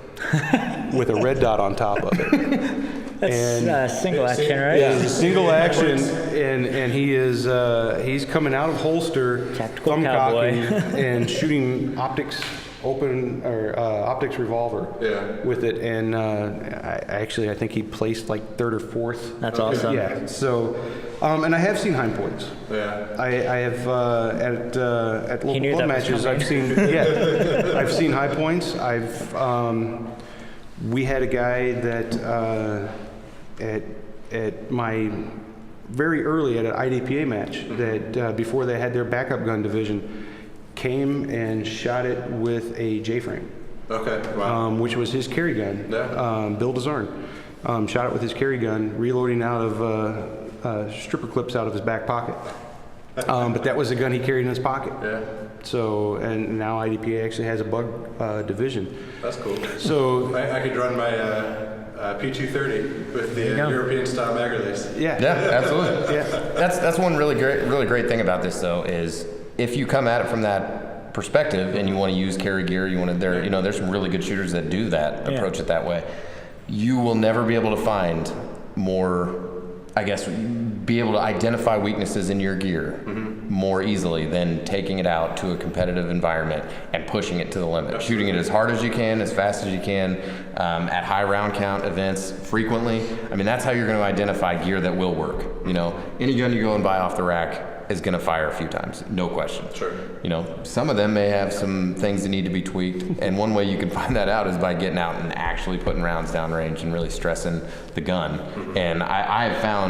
S5: with a red dot on top of it.
S3: That's single action, right?
S5: Yeah, it's a single action, and he's coming out of holster,
S3: Tactical
S5: thumb
S3: cowboy.
S5: cocking, and shooting optics revolver with it, and I think he placed like 3rd or 4th.
S3: That's awesome.
S5: Yeah. So, and I have seen high points.
S1: Yeah.
S5: I have at local club matches. I've seen I've seen high points. We had a guy that at my very early at an IDPA match that before they had their backup gun division came and shot it with a J-frame.
S1: Okay. Wow.
S5: Which was his carry gun.
S1: Yeah.
S5: Bill DeZarn shot it with his carry gun, reloading out of stripper clips out of his back pocket. But that was the gun he carried in his pocket.
S1: Yeah.
S5: So, and now IDPA actually has a bug division.
S1: That's cool.
S5: So
S1: I could run my P230 with the European style mag release.
S5: yeah.
S4: Yeah, absolutely.
S5: Yeah.
S4: That's one really great thing about this though is if you come at it from that perspective and you want to use carry gear, there's some really good shooters that do that, approach it that way. You will never be able to find more, I guess, be able to identify weaknesses in your gear more easily than taking it out to a competitive environment and pushing it to the limit. Shooting it as hard as you can, as fast as you can, at high round count events frequently. I mean, that's how you're going to identify gear that will work. Any gun you go and buy off the rack is going to fire a few times, no question.
S1: Sure.
S4: Some of them may have some things that need to be tweaked, and one way you can find that out is by getting out and actually putting rounds downrange and really stressing the gun. And I have found,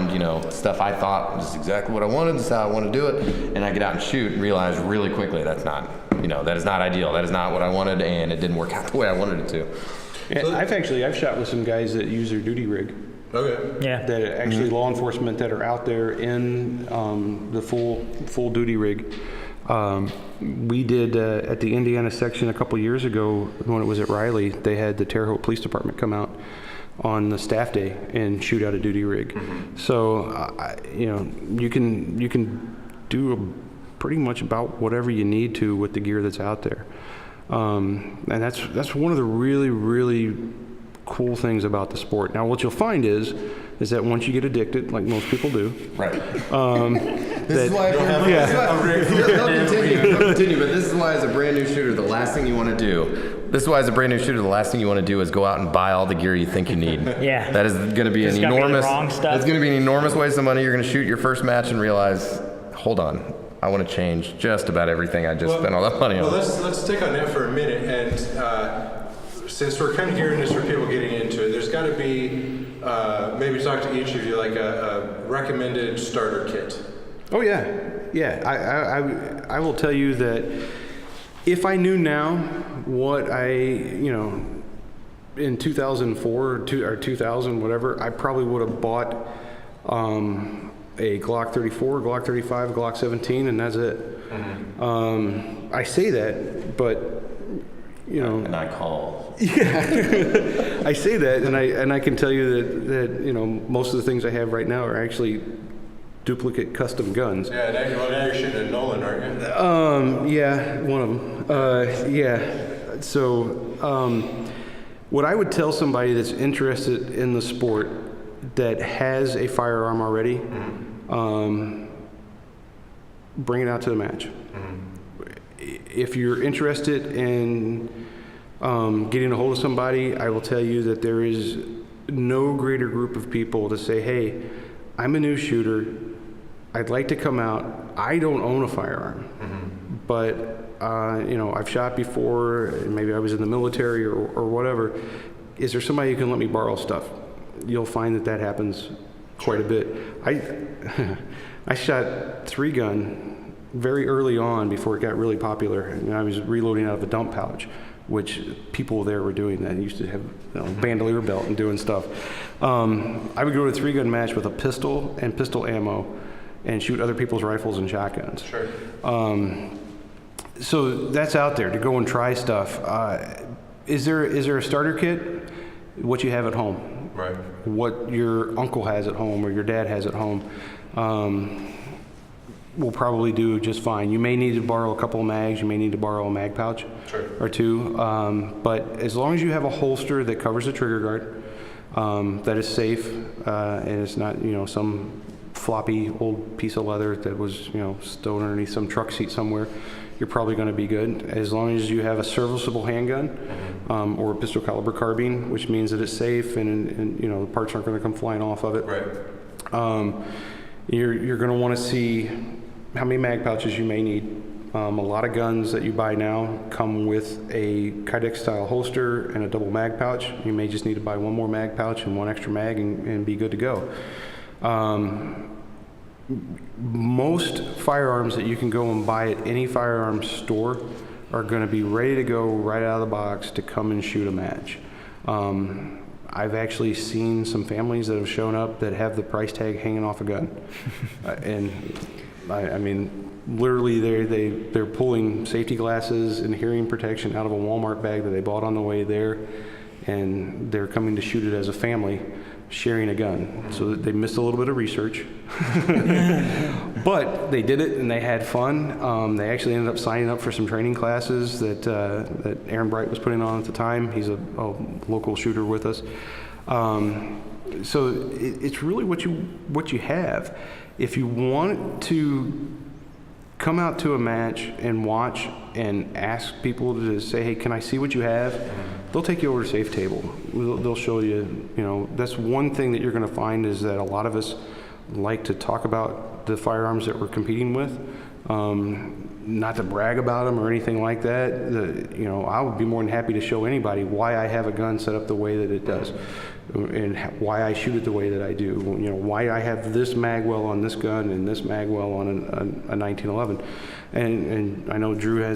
S4: stuff I thought was exactly what I wanted, this is how I want to do it, and I get out and shoot and realize really quickly that's not, that is not ideal, that is not what I wanted, and it didn't work out the way I wanted it to.
S5: And I've shot with some guys that use their duty rig.
S1: Okay.
S3: Yeah.
S5: That are actually law enforcement that are out there in the full duty rig. We did at the Indiana section a couple years ago when it was at Riley. They had the Terre Haute Police Department come out on the staff day and shoot out a duty rig. So you can do pretty much about whatever you need to with the gear that's out there. And that's one of the really cool things about the sport. Now, what you'll find is that once you get addicted, like most people do,
S4: Right. This is why they'll continue, but this is why as a brand new shooter, the last thing you want to do, is go out and buy all the gear you think you need.
S3: Yeah.
S4: That is going to be
S3: It's
S4: an
S3: gonna be the
S4: enormous,
S3: wrong stuff.
S4: it's going to be an enormous waste of money. You're going to shoot your first match and realize, hold on, I want to change just about everything I just spent all that money on.
S1: Well, let's stick on that for a minute, and since we're kind of gearing this for people getting into it, there's got to be maybe talk to each of you like a recommended starter kit.
S5: Oh yeah. I will tell you that if I knew now what in 2004 or 2000 whatever, I probably would have bought a Glock 34, Glock 35, Glock 17, and that's it. I say that, but
S4: And I call.
S5: I say that, and I can tell you that most of the things I have right now are actually duplicate custom guns.
S1: Yeah, now you're shooting at Nolan, aren't you?
S5: Yeah, one of them. Yeah. So, what I would tell somebody that's interested in the sport that has a firearm already, bring it out to the match. If you're interested in getting a hold of somebody, I will tell you that there is no greater group of people to say, hey, I'm a new shooter. I'd like to come out. I don't own a firearm, but I've shot before. Maybe I was in the military or whatever. Is there somebody who can let me borrow stuff? You'll find that happens quite a bit. I shot 3-gun very early on before it got really popular. And I was reloading out of a dump pouch, which people there were doing that. Used to have bandolier belt and doing stuff. I would go to a 3-gun match with a pistol and pistol ammo and shoot other people's rifles and shotguns.
S1: Sure.
S5: So that's out there to go and try stuff. Is there a starter kit? What you have at home.
S1: Right.
S5: What your uncle has at home or your dad has at home will probably do just fine. You may need to borrow a couple of mags. You may need to borrow a mag pouch or two. But as long as you have a holster that covers the trigger guard, that is safe, and it's not some floppy old piece of leather that was stowed underneath some truck seat somewhere, you're probably going to be good. As long as you have a serviceable handgun or a pistol caliber carbine, which means that it's safe and the parts aren't going to come flying off of it.
S1: Right.
S5: You're going to want to see how many mag pouches you may need. A lot of guns that you buy now come with a Kydex style holster and a double mag pouch. You may just need to buy one more mag pouch and one extra mag and be good to go. Most firearms that you can go and buy at any firearms store are going to be ready to go right out of the box to come and shoot a match. I've actually seen some families that have shown up that have the price tag hanging off a gun. And I mean, literally they're pulling safety glasses and hearing protection out of a Walmart bag that they bought on the way there, and they're coming to shoot it as a family, sharing a gun. So they missed a little bit of research, but they did it and they had fun. They actually ended up signing up for some training classes that Aaron Bright was putting on at the time. He's a local shooter with us. So it's really what you have. If you want to come out to a match and watch and ask people to say, hey, can I see what you have? They'll take you over to Safe Table. They'll show you, that's one thing that you're going to find is that a lot of us like to talk about the firearms that we're competing with. Not to brag about them or anything like that. I would be more than happy to show anybody why I have a gun set up the way that it does, and why I shoot it the way that I do. Why I have this magwell on this gun and this magwell on a 1911. And I know Drew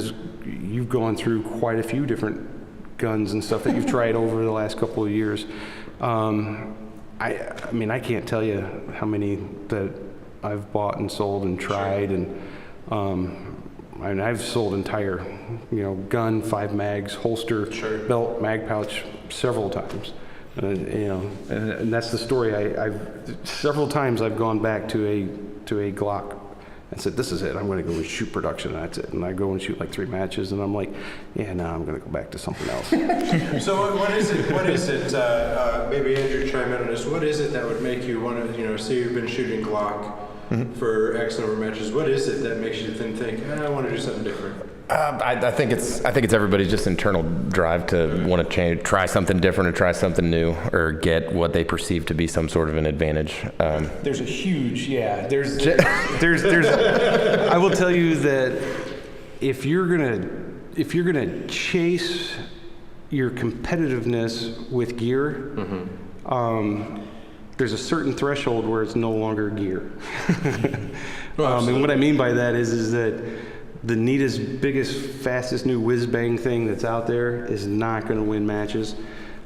S5: you've gone through quite a few different guns and stuff that you've tried over the last couple of years. I mean, I can't tell you how many that I've bought and sold and tried, and I've sold entire, gun, 5 mags, holster, belt, mag pouch several times. And that's the story. I've several times I've gone back to a Glock and said, this is it. I'm going to go and shoot production. That's it. And I go and shoot like 3 matches, and I'm like, yeah, no, I'm going to go back to something else.
S1: So what is it? Maybe Andrew chime in on this. What is it that would make you want to, say you've been shooting Glock for X number of matches? What is it that makes you think, I want to do something different?
S4: I think it's everybody's just internal drive to want to change, try something different, or try something new, or get what they perceive to be some sort of an advantage.
S5: There's a huge, there's I will tell you that if you're gonna chase your competitiveness with gear, there's a certain threshold where it's no longer gear. And what I mean by that is that the neatest, biggest, fastest new whiz-bang thing that's out there is not going to win matches.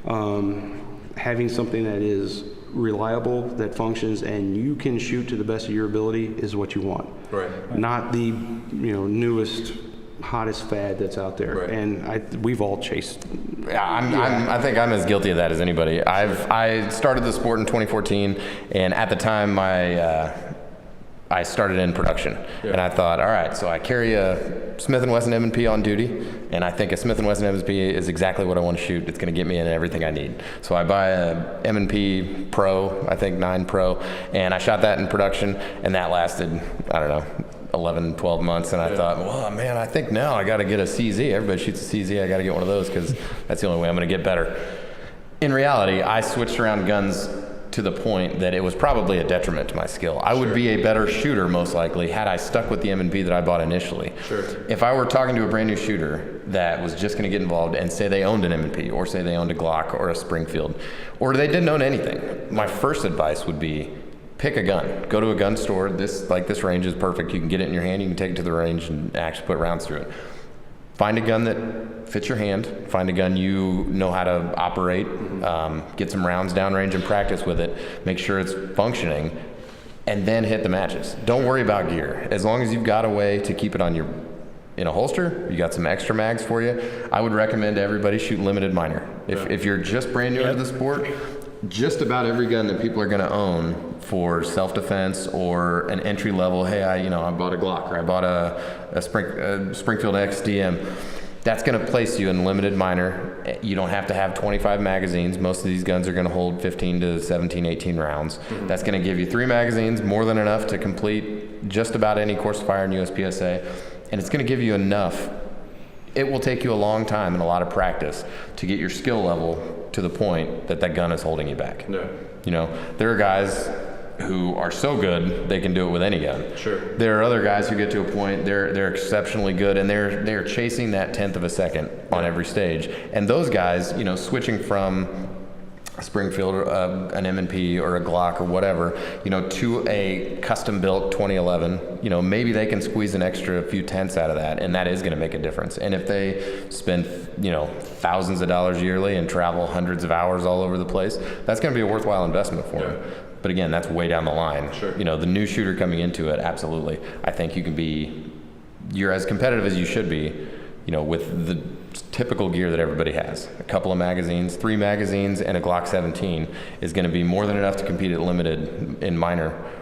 S5: Having something that is reliable, that functions, and you can shoot to the best of your ability is what you want.
S1: Right.
S5: Not the newest, hottest fad that's out there. Right. And we've all chased.
S4: I think I'm as guilty of that as anybody. I started the sport in 2014, and at the time I started in production, and I thought, all right, so I carry a Smith & Wesson M&P on duty, and I think a Smith & Wesson M&P is exactly what I want to shoot. It's going to get me in everything I need. So I buy a M&P Pro, I think 9 Pro, and I shot that in production, and that lasted, 11, 12 months, and I thought, well, man, I think now I got to get a CZ. Everybody shoots a CZ. I got to get one of those because that's the only way I'm going to get better. In reality, I switched around guns to the point that it was probably a detriment to my skill. I would be a better shooter, most likely, had I stuck with the M&P that I bought initially. If I were talking to a brand new shooter that was just going to get involved and say they owned an M&P, or say they owned a Glock or a Springfield, or they didn't own anything, my first advice would be pick a gun. Go to a gun store. This range is perfect. You can get it in your hand. You can take it to the range and actually put rounds through it. Find a gun that fits your hand. Find a gun you know how to operate. Get some rounds downrange and practice with it. Make sure it's functioning, and then hit the matches. Don't worry about gear. As long as you've got a way to keep it in a holster, you got some extra mags for you. I would recommend everybody shoot limited minor. If you're just brand new to the sport, just about every gun that people are going to own for self-defense or an entry level, hey, I bought a Glock, or I bought a Springfield XDM, that's going to place you in limited minor. You don't have to have 25 magazines. Most of these guns are going to hold 15 to 17, 18 rounds. That's going to give you 3 magazines, more than enough to complete just about any course of fire in USPSA, and it's going to give you enough. It will take you a long time and a lot of practice to get your skill level to the point that gun is holding you back. There are guys who are so good they can do it with any gun. There are other guys who get to a point they're exceptionally good, and they're chasing that 1/10 of a second on every stage. And those guys, switching from Springfield, an M&P or a Glock or whatever, to a custom-built 2011, maybe they can squeeze an extra few tenths out of that, and that is going to make a difference. And if they spend, thousands of dollars yearly and travel hundreds of hours all over the place, that's going to be a worthwhile investment for them. But again, that's way down the line.
S1: Sure.
S4: The new shooter coming into it, absolutely. I think you're as competitive as you should be, with the typical gear that everybody has. A couple of magazines, 3 magazines, and a Glock 17 is going to be more than enough to compete at limited in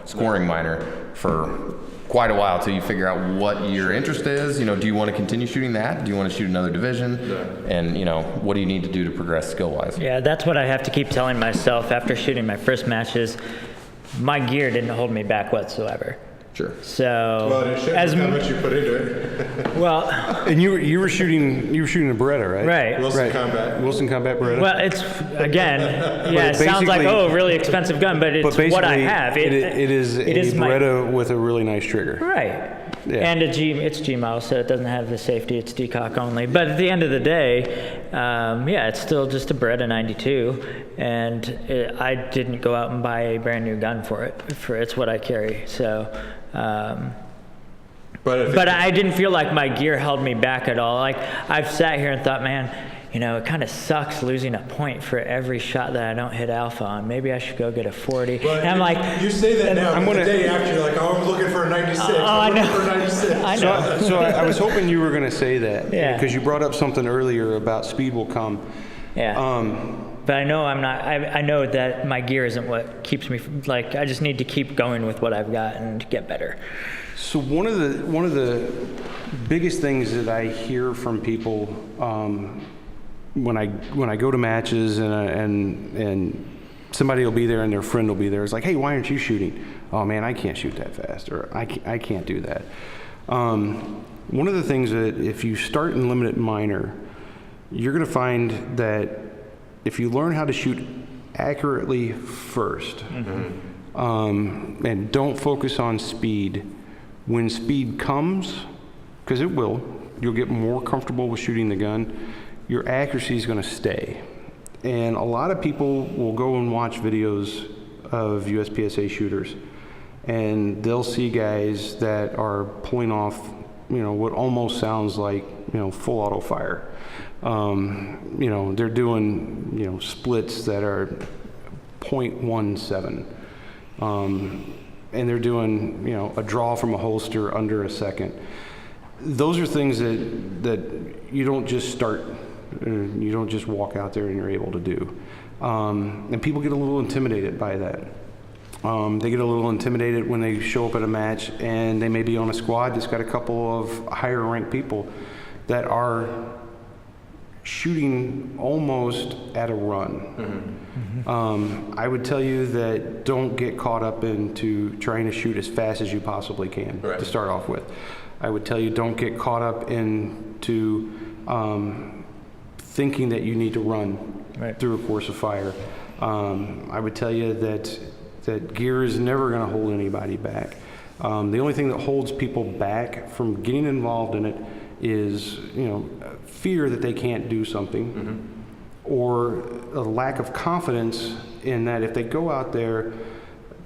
S4: scoring minor for quite a while till you figure out what your interest is. Do you want to continue shooting that? Do you want to shoot another division? And, what do you need to do to progress skill-wise?
S3: Yeah, that's what I have to keep telling myself after shooting my first matches. My gear didn't hold me back whatsoever.
S4: Sure.
S3: So
S1: well, it shows how much you put into it.
S3: Well,
S5: And you were shooting a Beretta, right?
S3: right.
S5: Wilson Combat Beretta.
S3: Well, it's again, yeah, it sounds like really expensive gun, but it's what I have.
S5: It is a Beretta with a really nice trigger.
S3: Right.
S5: Yeah.
S3: And it's G model, so it doesn't have the safety. It's decock only. But at the end of the day, it's still just a Beretta 92, and I didn't go out and buy a brand new gun for it. It's what I carry. So. But I didn't feel like my gear held me back at all. Like, I've sat here and thought, man, it kind of sucks losing a point for every shot that I don't hit alpha on. Maybe I should go get a 40.
S1: Well,
S3: and I'm like,
S1: you say that now, but the day after, you're like, I'm looking for a 96. I'm looking for a 96.
S3: I know.
S5: So I was hoping you were going to say that.
S3: Yeah.
S5: Because you brought up something earlier about speed will come.
S3: Yeah. But I know I'm not. I know that my gear isn't what keeps me. I just need to keep going with what I've got and get better.
S5: So one of the biggest things that I hear from people when I go to matches and somebody will be there and their friend will be there, it's like, hey, why aren't you shooting? Oh man, I can't shoot that fast, or I can't do that. One of the things that if you start in limited minor, you're going to find that if you learn how to shoot accurately first, and don't focus on speed, when speed comes, because it will, you'll get more comfortable with shooting the gun, your accuracy is going to stay. And a lot of people will go and watch videos of USPSA shooters, and they'll see guys that are pulling off, what almost sounds like, full auto fire. They're doing, splits that are 0.17. And they're doing, a draw from a holster under a second. Those are things that you don't just start, you don't just walk out there and you're able to do. And people get a little intimidated by that. They get a little intimidated when they show up at a match and they may be on a squad that's got a couple of higher ranked people that are shooting almost at a run. I would tell you that don't get caught up into trying to shoot as fast as you possibly can to start off with. I would tell you don't get caught up into thinking that you need to run through a course of fire. I would tell you that gear is never going to hold anybody back. The only thing that holds people back from getting involved in it is, fear that they can't do something, or a lack of confidence in that if they go out there,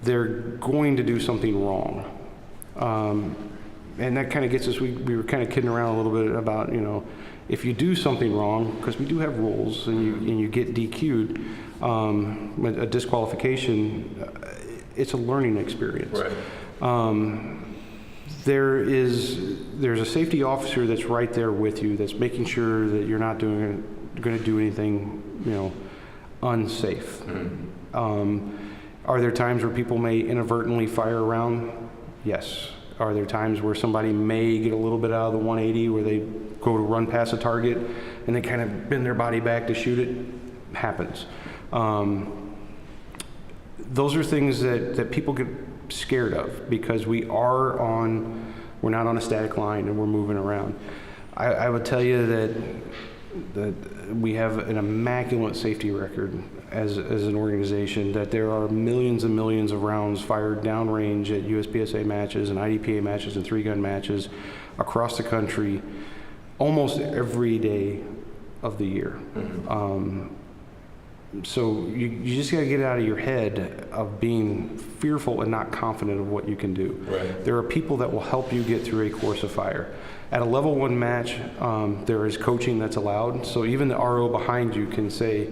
S5: they're going to do something wrong. And that kind of gets us, we were kind of kidding around a little bit about, if you do something wrong, because we do have rules, and you get DQ'd, a disqualification, it's a learning experience. There's a safety officer that's right there with you, that's making sure that you're not going to do anything, unsafe. Are there times where people may inadvertently fire around? Yes. Are there times where somebody may get a little bit out of the 180 where they go to run past a target and they kind of bend their body back to shoot it? Happens. Those are things that people get scared of because we're not on a static line and we're moving around. I would tell you that we have an immaculate safety record as an organization, that there are millions and millions of rounds fired downrange at USPSA matches and IDPA matches and 3-gun matches across the country almost every day of the year. So you just got to get out of your head of being fearful and not confident of what you can do.
S1: Right.
S5: There are people that will help you get through a course of fire. At a level 1 match, there is coaching that's allowed. So even the RO behind you can say,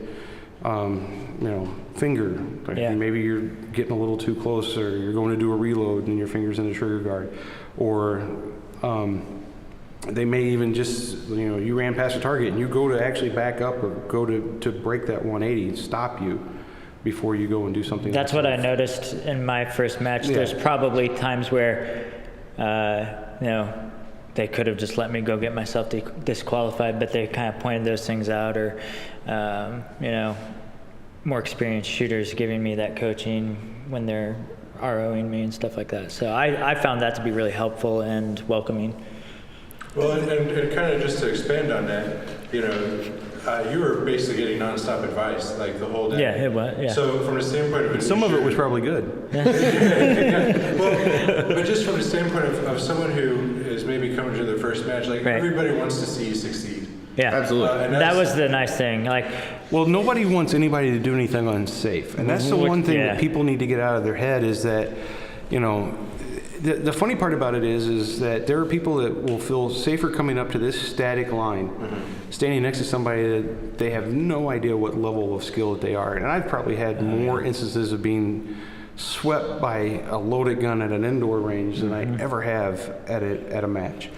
S5: finger. Like maybe you're getting a little too close, or you're going to do a reload and your finger's in the trigger guard. Or they may even just, you ran past a target and you go to actually back up or go to break that 180 and stop you before you go and do something.
S3: That's what I noticed in my first match.
S5: Yeah.
S3: There's probably times where, they could have just let me go get myself disqualified, but they kind of pointed those things out, or, more experienced shooters giving me that coaching when they're ROing me and stuff like that. So I found that to be really helpful and welcoming.
S1: Well, and kind of just to expand on that, you were basically getting nonstop advice like the whole day.
S3: Yeah, it was. Yeah.
S1: So from the standpoint of
S5: Some of it was probably good.
S1: Well, but just from the standpoint of someone who is maybe coming to their first match, like everybody wants to see you succeed.
S3: Yeah,
S4: absolutely.
S3: That was the nice thing.
S5: Well, nobody wants anybody to do anything unsafe, and that's the one thing that people need to get out of their head is that, the funny part about it is that there are people that will feel safer coming up to this static line, standing next to somebody that they have no idea what level of skill that they are. And I've probably had more instances of being swept by a loaded gun at an indoor range than I ever have at a match.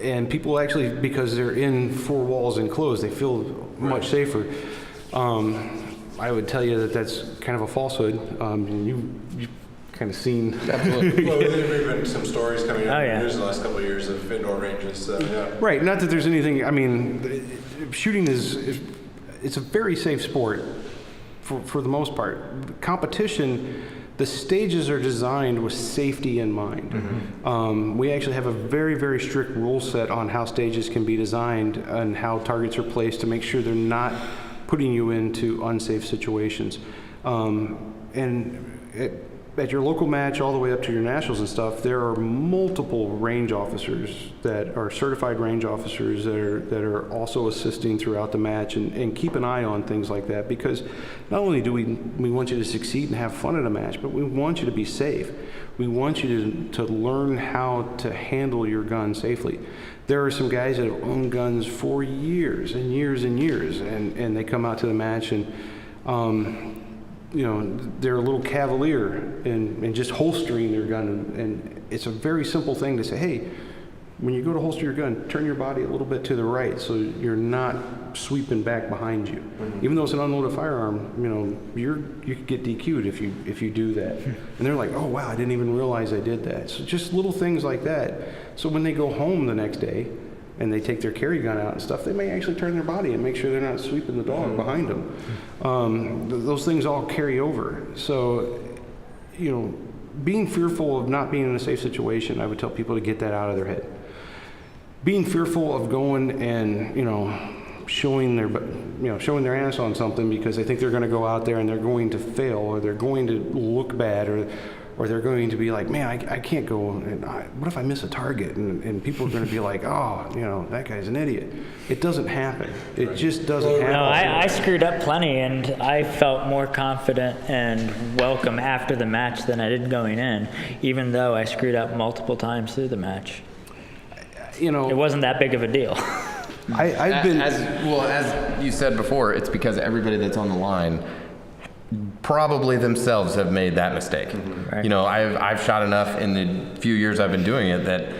S5: And people actually, because they're in 4 walls enclosed, they feel much safer. I would tell you that that's kind of a falsehood. And you've kind of seen.
S1: Absolutely. Well, there have been some stories coming out in the news the last couple of years of indoor ranges. So, yeah.
S5: Right. Not that there's anything. I mean, shooting it's a very safe sport for the most part. Competition. The stages are designed with safety in mind. We actually have a very, very strict rule set on how stages can be designed and how targets are placed to make sure they're not putting you into unsafe situations. At your local match all the way up to your nationals and stuff, there are multiple range officers that are certified range officers that are also assisting throughout the match and keep an eye on things like that, because not only do we want you to succeed and have fun at a match, but we want you to be safe. We want you to learn how to handle your gun safely. There are some guys that have owned guns for years and years and years, and they come out to the match and they're a little cavalier in just holstering their gun, and it's a very simple thing to say, hey, when you go to holster your gun, turn your body a little bit to the right so you're not sweeping back behind you. Even though it's an unloaded firearm, you could get DQ'd if you do that. And they're like, oh wow, I didn't even realize I did that. So just little things like that. So when they go home the next day and they take their carry gun out and stuff, they may actually turn their body and make sure they're not sweeping the dog behind them. Those things all carry over. So, being fearful of not being in a safe situation, I would tell people to get that out of their head. Being fearful of going and, showing their ass on something because they think they're going to go out there and they're going to fail, or they're going to look bad, or they're going to be like, man, I can't go, and what if I miss a target? And people are going to be like, oh, that guy's an idiot. It doesn't happen. It just doesn't happen.
S3: No, I screwed up plenty, and I felt more confident and welcome after the match than I did going in, even though I screwed up multiple times through the match. It wasn't that big of a deal.
S5: I've been...
S4: As you said before, it's because everybody that's on the line probably themselves have made that mistake.
S3: Right.
S4: I've shot enough in the few years I've been doing it that,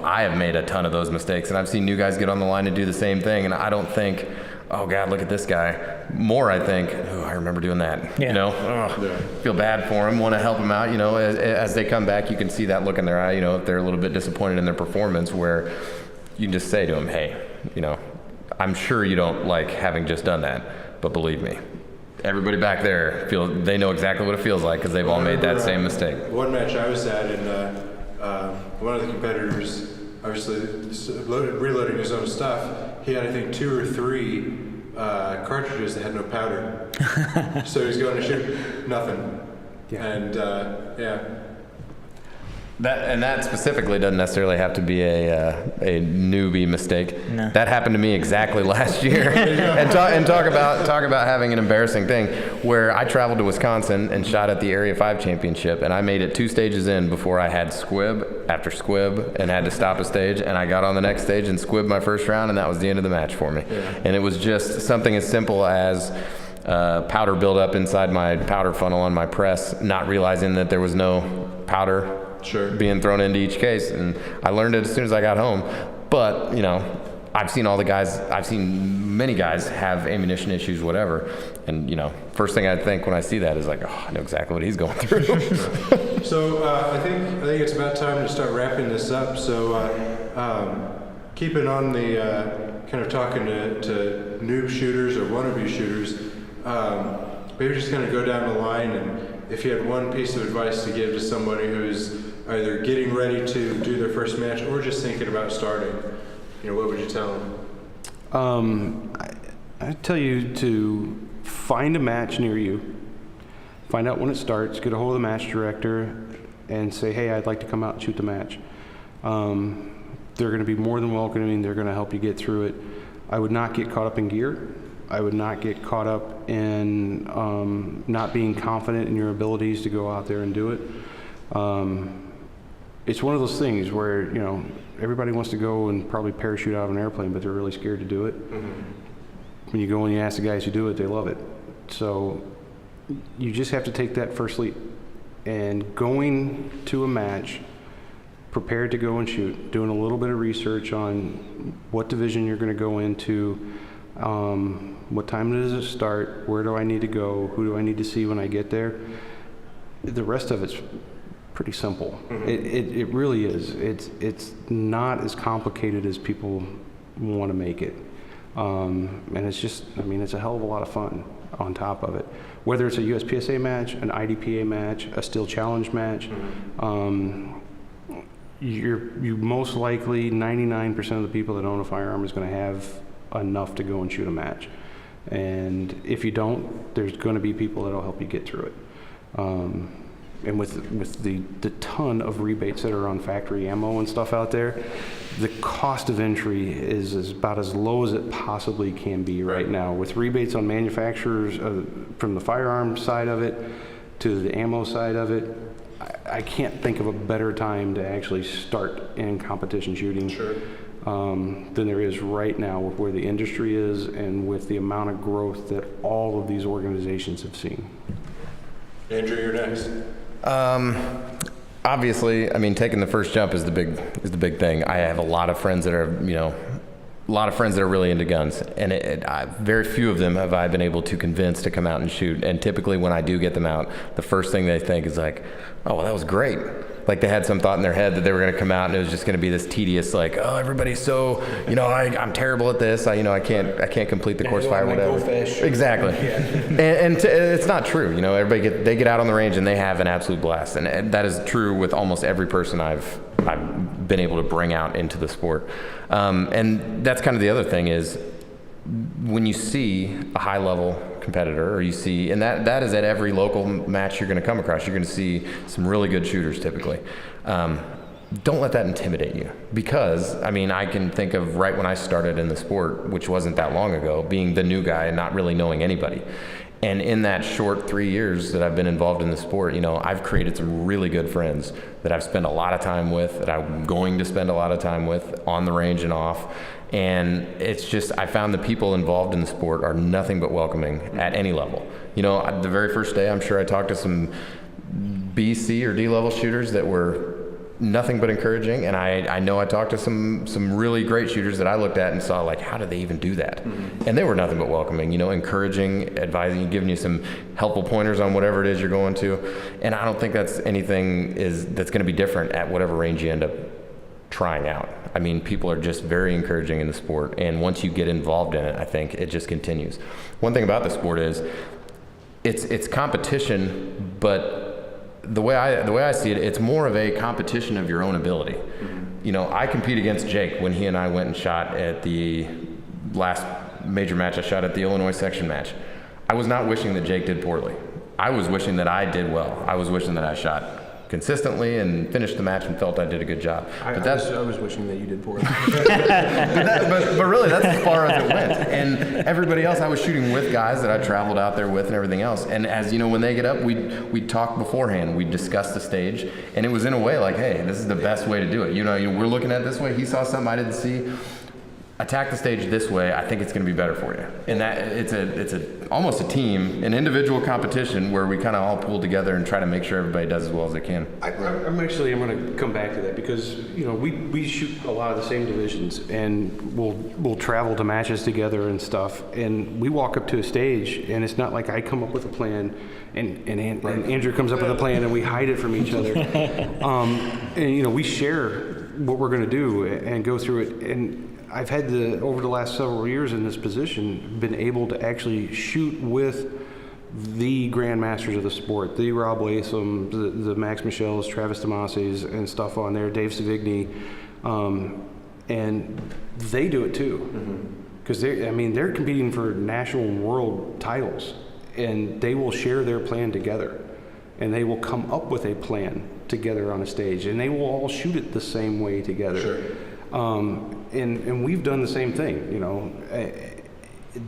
S4: I have made a ton of those mistakes, and I've seen new guys get on the line and do the same thing, and I don't think, oh God, look at this guy. More I think, oh, I remember doing that.
S3: Yeah.
S4: Feel bad for him, want to help him out. As they come back, you can see that look in their eye, if they're a little bit disappointed in their performance, where you can just say to them, hey, I'm sure you don't like having just done that, but believe me, everybody back there they know exactly what it feels like because they've all made that same mistake.
S1: One match I was at, and one of the competitors, obviously reloading his own stuff, he had I think 2 or 3 cartridges that had no powder. So he was going to shoot nothing.
S5: Yeah.
S1: And
S4: That specifically doesn't necessarily have to be a newbie mistake.
S3: No.
S4: That happened to me exactly last year. and talk about having an embarrassing thing where I traveled to Wisconsin and shot at the Area 5 championship, and I made it 2 stages in before I had squib after squib and had to stop a stage, and I got on the next stage and squibbed my first round, and that was the end of the match for me. Yeah. And it was just something as simple as powder buildup inside my powder funnel on my press, not realizing that there was no powder being thrown into each case, and I learned it as soon as I got home. But I've seen many guys have ammunition issues, whatever, and first thing I think when I see that is like, oh, I know exactly what he's going through.
S1: So I think it's about time to start wrapping this up. So keeping on the kind of talking to noob shooters or wannabe shooters, maybe just kind of go down the line, and if you had one piece of advice to give to somebody who's either getting ready to do their first match or just thinking about starting, what would you tell them?
S5: I'd tell you to find a match near you, find out when it starts, get a hold of the match director, and say, hey, I'd like to come out and shoot the match. They're going to be more than welcoming. They're going to help you get through it. I would not get caught up in gear. I would not get caught up in not being confident in your abilities to go out there and do it. It's one of those things where, everybody wants to go and probably parachute out of an airplane, but they're really scared to do it. Mm-hmm. When you go and you ask the guys who do it, they love it. So you just have to take that first leap. And going to a match, prepared to go and shoot, doing a little bit of research on what division you're going to go into, what time does it start, where do I need to go, who do I need to see when I get there. The rest of it's pretty simple. Mm-hmm. It really is. It's not as complicated as people want to make it. And it's just, it's a hell of a lot of fun on top of it. Whether it's a USPSA match, an IDPA match, a Steel Challenge match, mm-hmm. You most likely, 99% of the people that own a firearm is going to have enough to go and shoot a match. And if you don't, there's going to be people that'll help you get through it. And with the ton of rebates that are on factory ammo and stuff out there, the cost of entry is about as low as it possibly can be right now. With rebates on manufacturers, from the firearm side of it to the ammo side of it, I can't think of a better time to actually start in competition shooting than there is right now with where the industry is and with the amount of growth that all of these organizations have seen.
S1: Andrew, you're next.
S4: Obviously, taking the first jump is the big thing. I have a lot of friends that are, really into guns, and very few of them have I been able to convince to come out and shoot. And typically, when I do get them out, the first thing they think is like, "Oh, well, that was great." Like they had some thought in their head that they were going to come out and it was just going to be this tedious, like, "Oh, everybody's so, I'm terrible at this. I can't complete the course fire, whatever." Exactly. Yeah. and it's not true. Everybody they get out on the range and they have an absolute blast, and that is true with almost every person I've been able to bring out into the sport. And that's kind of the other thing is when you see a high level competitor, or you see, and that is at every local match you're going to come across, you're going to see some really good shooters typically. Don't let that intimidate you, because I can think of right when I started in the sport, which wasn't that long ago, being the new guy and not really knowing anybody. And in that short 3 years that I've been involved in the sport, I've created some really good friends that I've spent a lot of time with, that I'm going to spend a lot of time with on the range and off. And it's just, I found the people involved in the sport are nothing but welcoming at any level. The very first day, I'm sure I talked to some B, C, or D level shooters that were nothing but encouraging, and I know I talked to some really great shooters that I looked at and saw, like, how did they even do that? Mm-hmm. And they were nothing but welcoming, encouraging, advising you, giving you some helpful pointers on whatever it is you're going to. And I don't think that's anything that's going to be different at whatever range you end up trying out. People are just very encouraging in the sport, and once you get involved in it, I think it just continues. One thing about the sport is it's competition, but the way I see it, it's more of a competition of your own ability. Mm-hmm. I compete against Jake when he and I went and shot at the last major match I shot at the Illinois section match. I was not wishing that Jake did poorly. I was wishing that I did well. I was wishing that I shot consistently and finished the match and felt I did a good job.
S5: I was wishing that you did poorly.
S4: but really, that's as far as it went. And everybody else, I was shooting with guys that I traveled out there with and everything else. And as you know, when they get up, we'd talk beforehand. We'd discuss the stage. And it was in a way like, hey, this is the best way to do it. We're looking at it this way. He saw something I didn't see. Attack the stage this way. I think it's going to be better for you. And that it's almost a team, an individual competition where we kind of all pull together and try to make sure everybody does as well as they can.
S5: I'm going to come back to that because we shoot a lot of the same divisions, and we'll travel to matches together and stuff. And we walk up to a stage, and it's not like I come up with a plan, and Andrew comes up with a plan, and we hide it from each other. And we share what we're going to do and go through it. And I've had over the last several years in this position, been able to actually shoot with the Grand Masters of the sport, the Rob Latham, the Max Michels, Travis Demases, and stuff on there, Dave Savigny, and they do it too, because they're competing for national and world titles, and they will share their plan together, and they will come up with a plan together on a stage, and they will all shoot it the same way together.
S1: Sure.
S5: And we've done the same thing,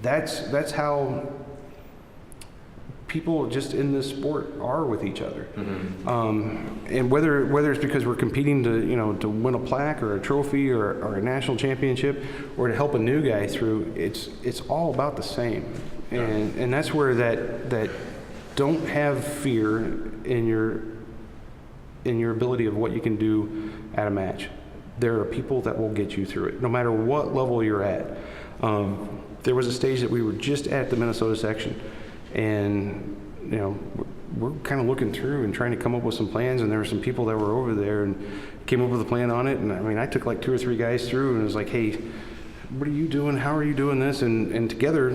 S5: That's how people just in this sport are with each other. And whether it's because we're competing to win a plaque or a trophy or a national championship or to help a new guy through, it's all about the same. And that's where that don't have fear in your ability of what you can do at a match. There are people that will get you through it, no matter what level you're at. There was a stage that we were just at the Minnesota section, and we're kind of looking through and trying to come up with some plans, and there were some people that were over there and came up with a plan on it. And I took like 2 or 3 guys through, and it was like, hey, what are you doing? How are you doing this? And together,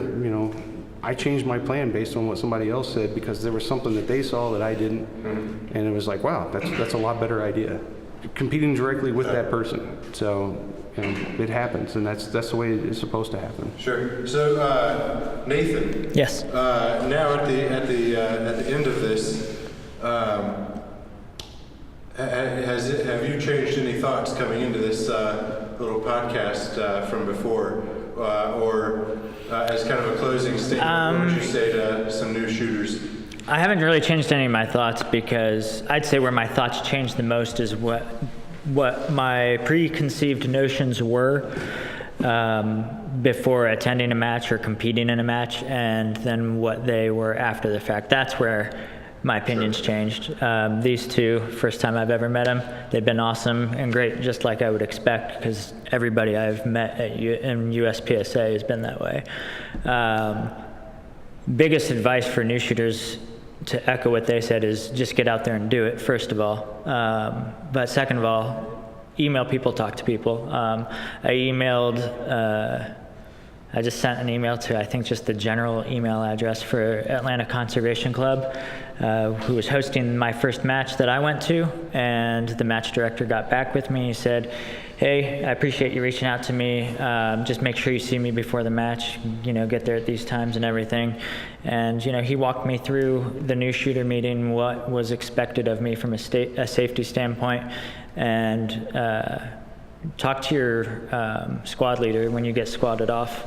S5: I changed my plan based on what somebody else said, because there was something that they saw that I didn't, and it was like, wow, that's a lot better idea. Competing directly with that person, so it happens, and that's the way it's supposed to happen.
S1: Sure. So Nathan.
S3: Yes.
S1: Now at the end of this, have you changed any thoughts coming into this little podcast from before, or as kind of a closing statement? What would you say to some new shooters?
S3: I haven't really changed any of my thoughts, because I'd say where my thoughts changed the most is what my preconceived notions were before attending a match or competing in a match, and then what they were after the fact. That's where my opinions changed. These two, first time I've ever met them, they've been awesome and great, just like I would expect, because everybody I've met in USPSA has been that way. Biggest advice for new shooters, to echo what they said, is just get out there and do it, first of all. But second of all, email people, talk to people. I just sent an email to, I think, just the general email address for Atlanta Conservation Club, who was hosting my first match that I went to, and the match director got back with me. He said, hey, I appreciate you reaching out to me. Just make sure you see me before the match, get there at these times and everything. And, he walked me through the new shooter meeting, what was expected of me from a safety standpoint, and talk to your squad leader when you get squadded off.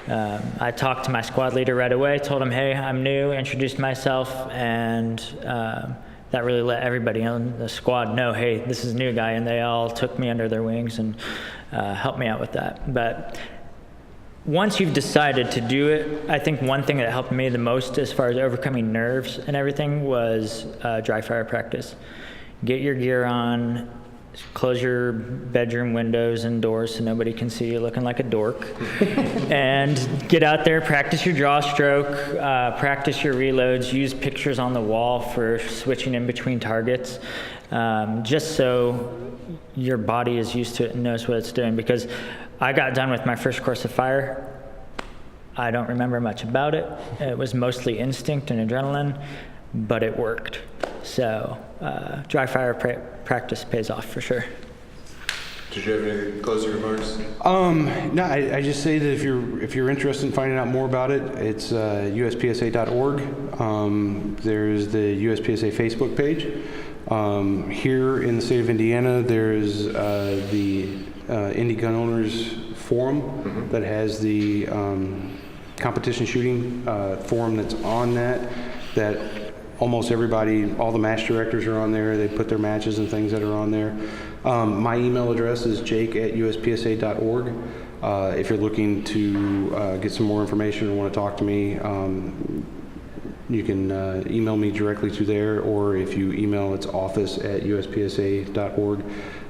S3: I talked to my squad leader right away, told him, hey, I'm new, introduced myself, and that really let everybody on the squad know, hey, this is a new guy, and they all took me under their wings and helped me out with that. But once you've decided to do it, I think one thing that helped me the most as far as overcoming nerves and everything was dry fire practice. Get your gear on, close your bedroom windows and doors so nobody can see you looking like a dork, and get out there, practice your draw stroke, practice your reloads, use pictures on the wall for switching in between targets, just so your body is used to it and knows what it's doing. Because I got done with my first course of fire. I don't remember much about it. It was mostly instinct and adrenaline, but it worked. So dry fire practice pays off for sure.
S1: Did you have any closing remarks?
S5: No, I just say that if you're interested in finding out more about it, it's uspsa.org. There's the USPSA Facebook page. Here in the state of Indiana, there's the Indy Gun Owners Forum that has the competition shooting forum that's on that almost everybody, all the match directors are on there. They put their matches and things that are on there. My email address is jake@uspsa.org. If you're looking to get some more information or want to talk to me, you can email me directly to there, or if you email, it's office@uspsa.org.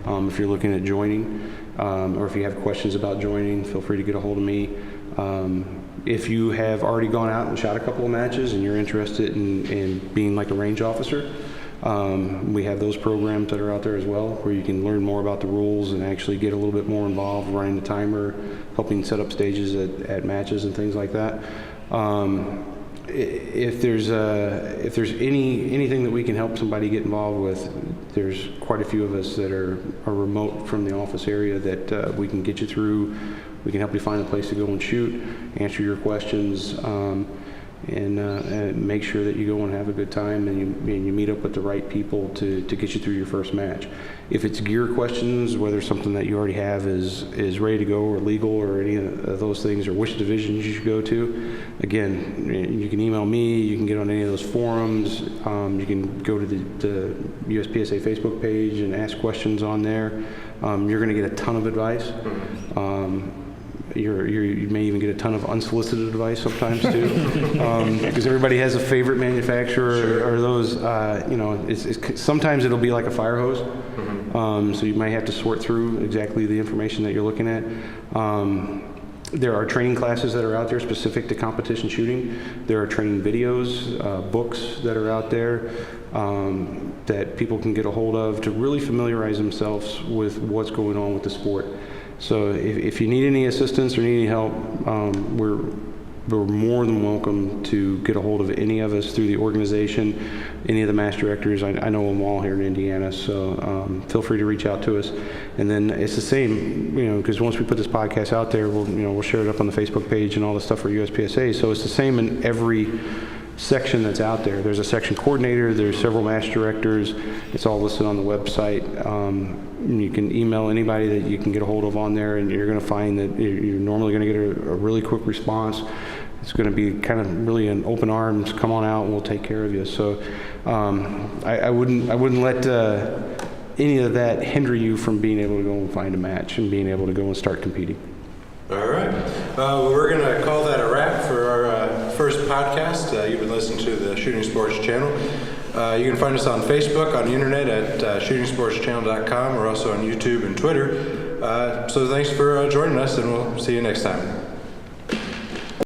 S5: If you're looking at joining, or if you have questions about joining, feel free to get a hold of me. If you have already gone out and shot a couple of matches and you're interested in being like a range officer, we have those programs that are out there as well, where you can learn more about the rules and actually get a little bit more involved, running the timer, helping set up stages at matches and things like that. If there's anything that we can help somebody get involved with, there's quite a few of us that are remote from the office area that we can get you through. We can help you find a place to go and shoot, answer your questions, and make sure that you go and have a good time and you meet up with the right people to get you through your first match. If it's gear questions, whether something that you already have is ready to go or legal or any of those things, or which divisions you should go to, again, you can email me, you can get on any of those forums, you can go to the USPSA Facebook page and ask questions on there. You're going to get a ton of advice. You may even get a ton of unsolicited advice sometimes too, because everybody has a favorite manufacturer or those. Sometimes it'll be like a fire hose, so you might have to sort through exactly the information that you're looking at. There are training classes that are out there specific to competition shooting. There are training videos, books that are out there that people can get a hold of to really familiarize themselves with what's going on with the sport. So if you need any assistance or need any help, we're more than welcome to get a hold of any of us through the organization, any of the match directors. I know them all here in Indiana, so feel free to reach out to us. And then it's the same, because once we put this podcast out there, we'll share it up on the Facebook page and all the stuff for USPSA. So it's the same in every section that's out there. There's a section coordinator, there's several match directors. It's all listed on the website. You can email anybody that you can get a hold of on there, and you're going to find that you're normally going to get a really quick response. It's going to be kind of really an open arms, come on out and we'll take care of you. So I wouldn't let any of that hinder you from being able to go and find a match and being able to go and start competing.
S1: All right. We're going to call that a wrap for our first podcast. You've been listening to the Shooting Sports Channel. You can find us on Facebook, on the internet at shootingsportschannel.com. We're also on YouTube and Twitter. So thanks for joining us, and we'll see you next time.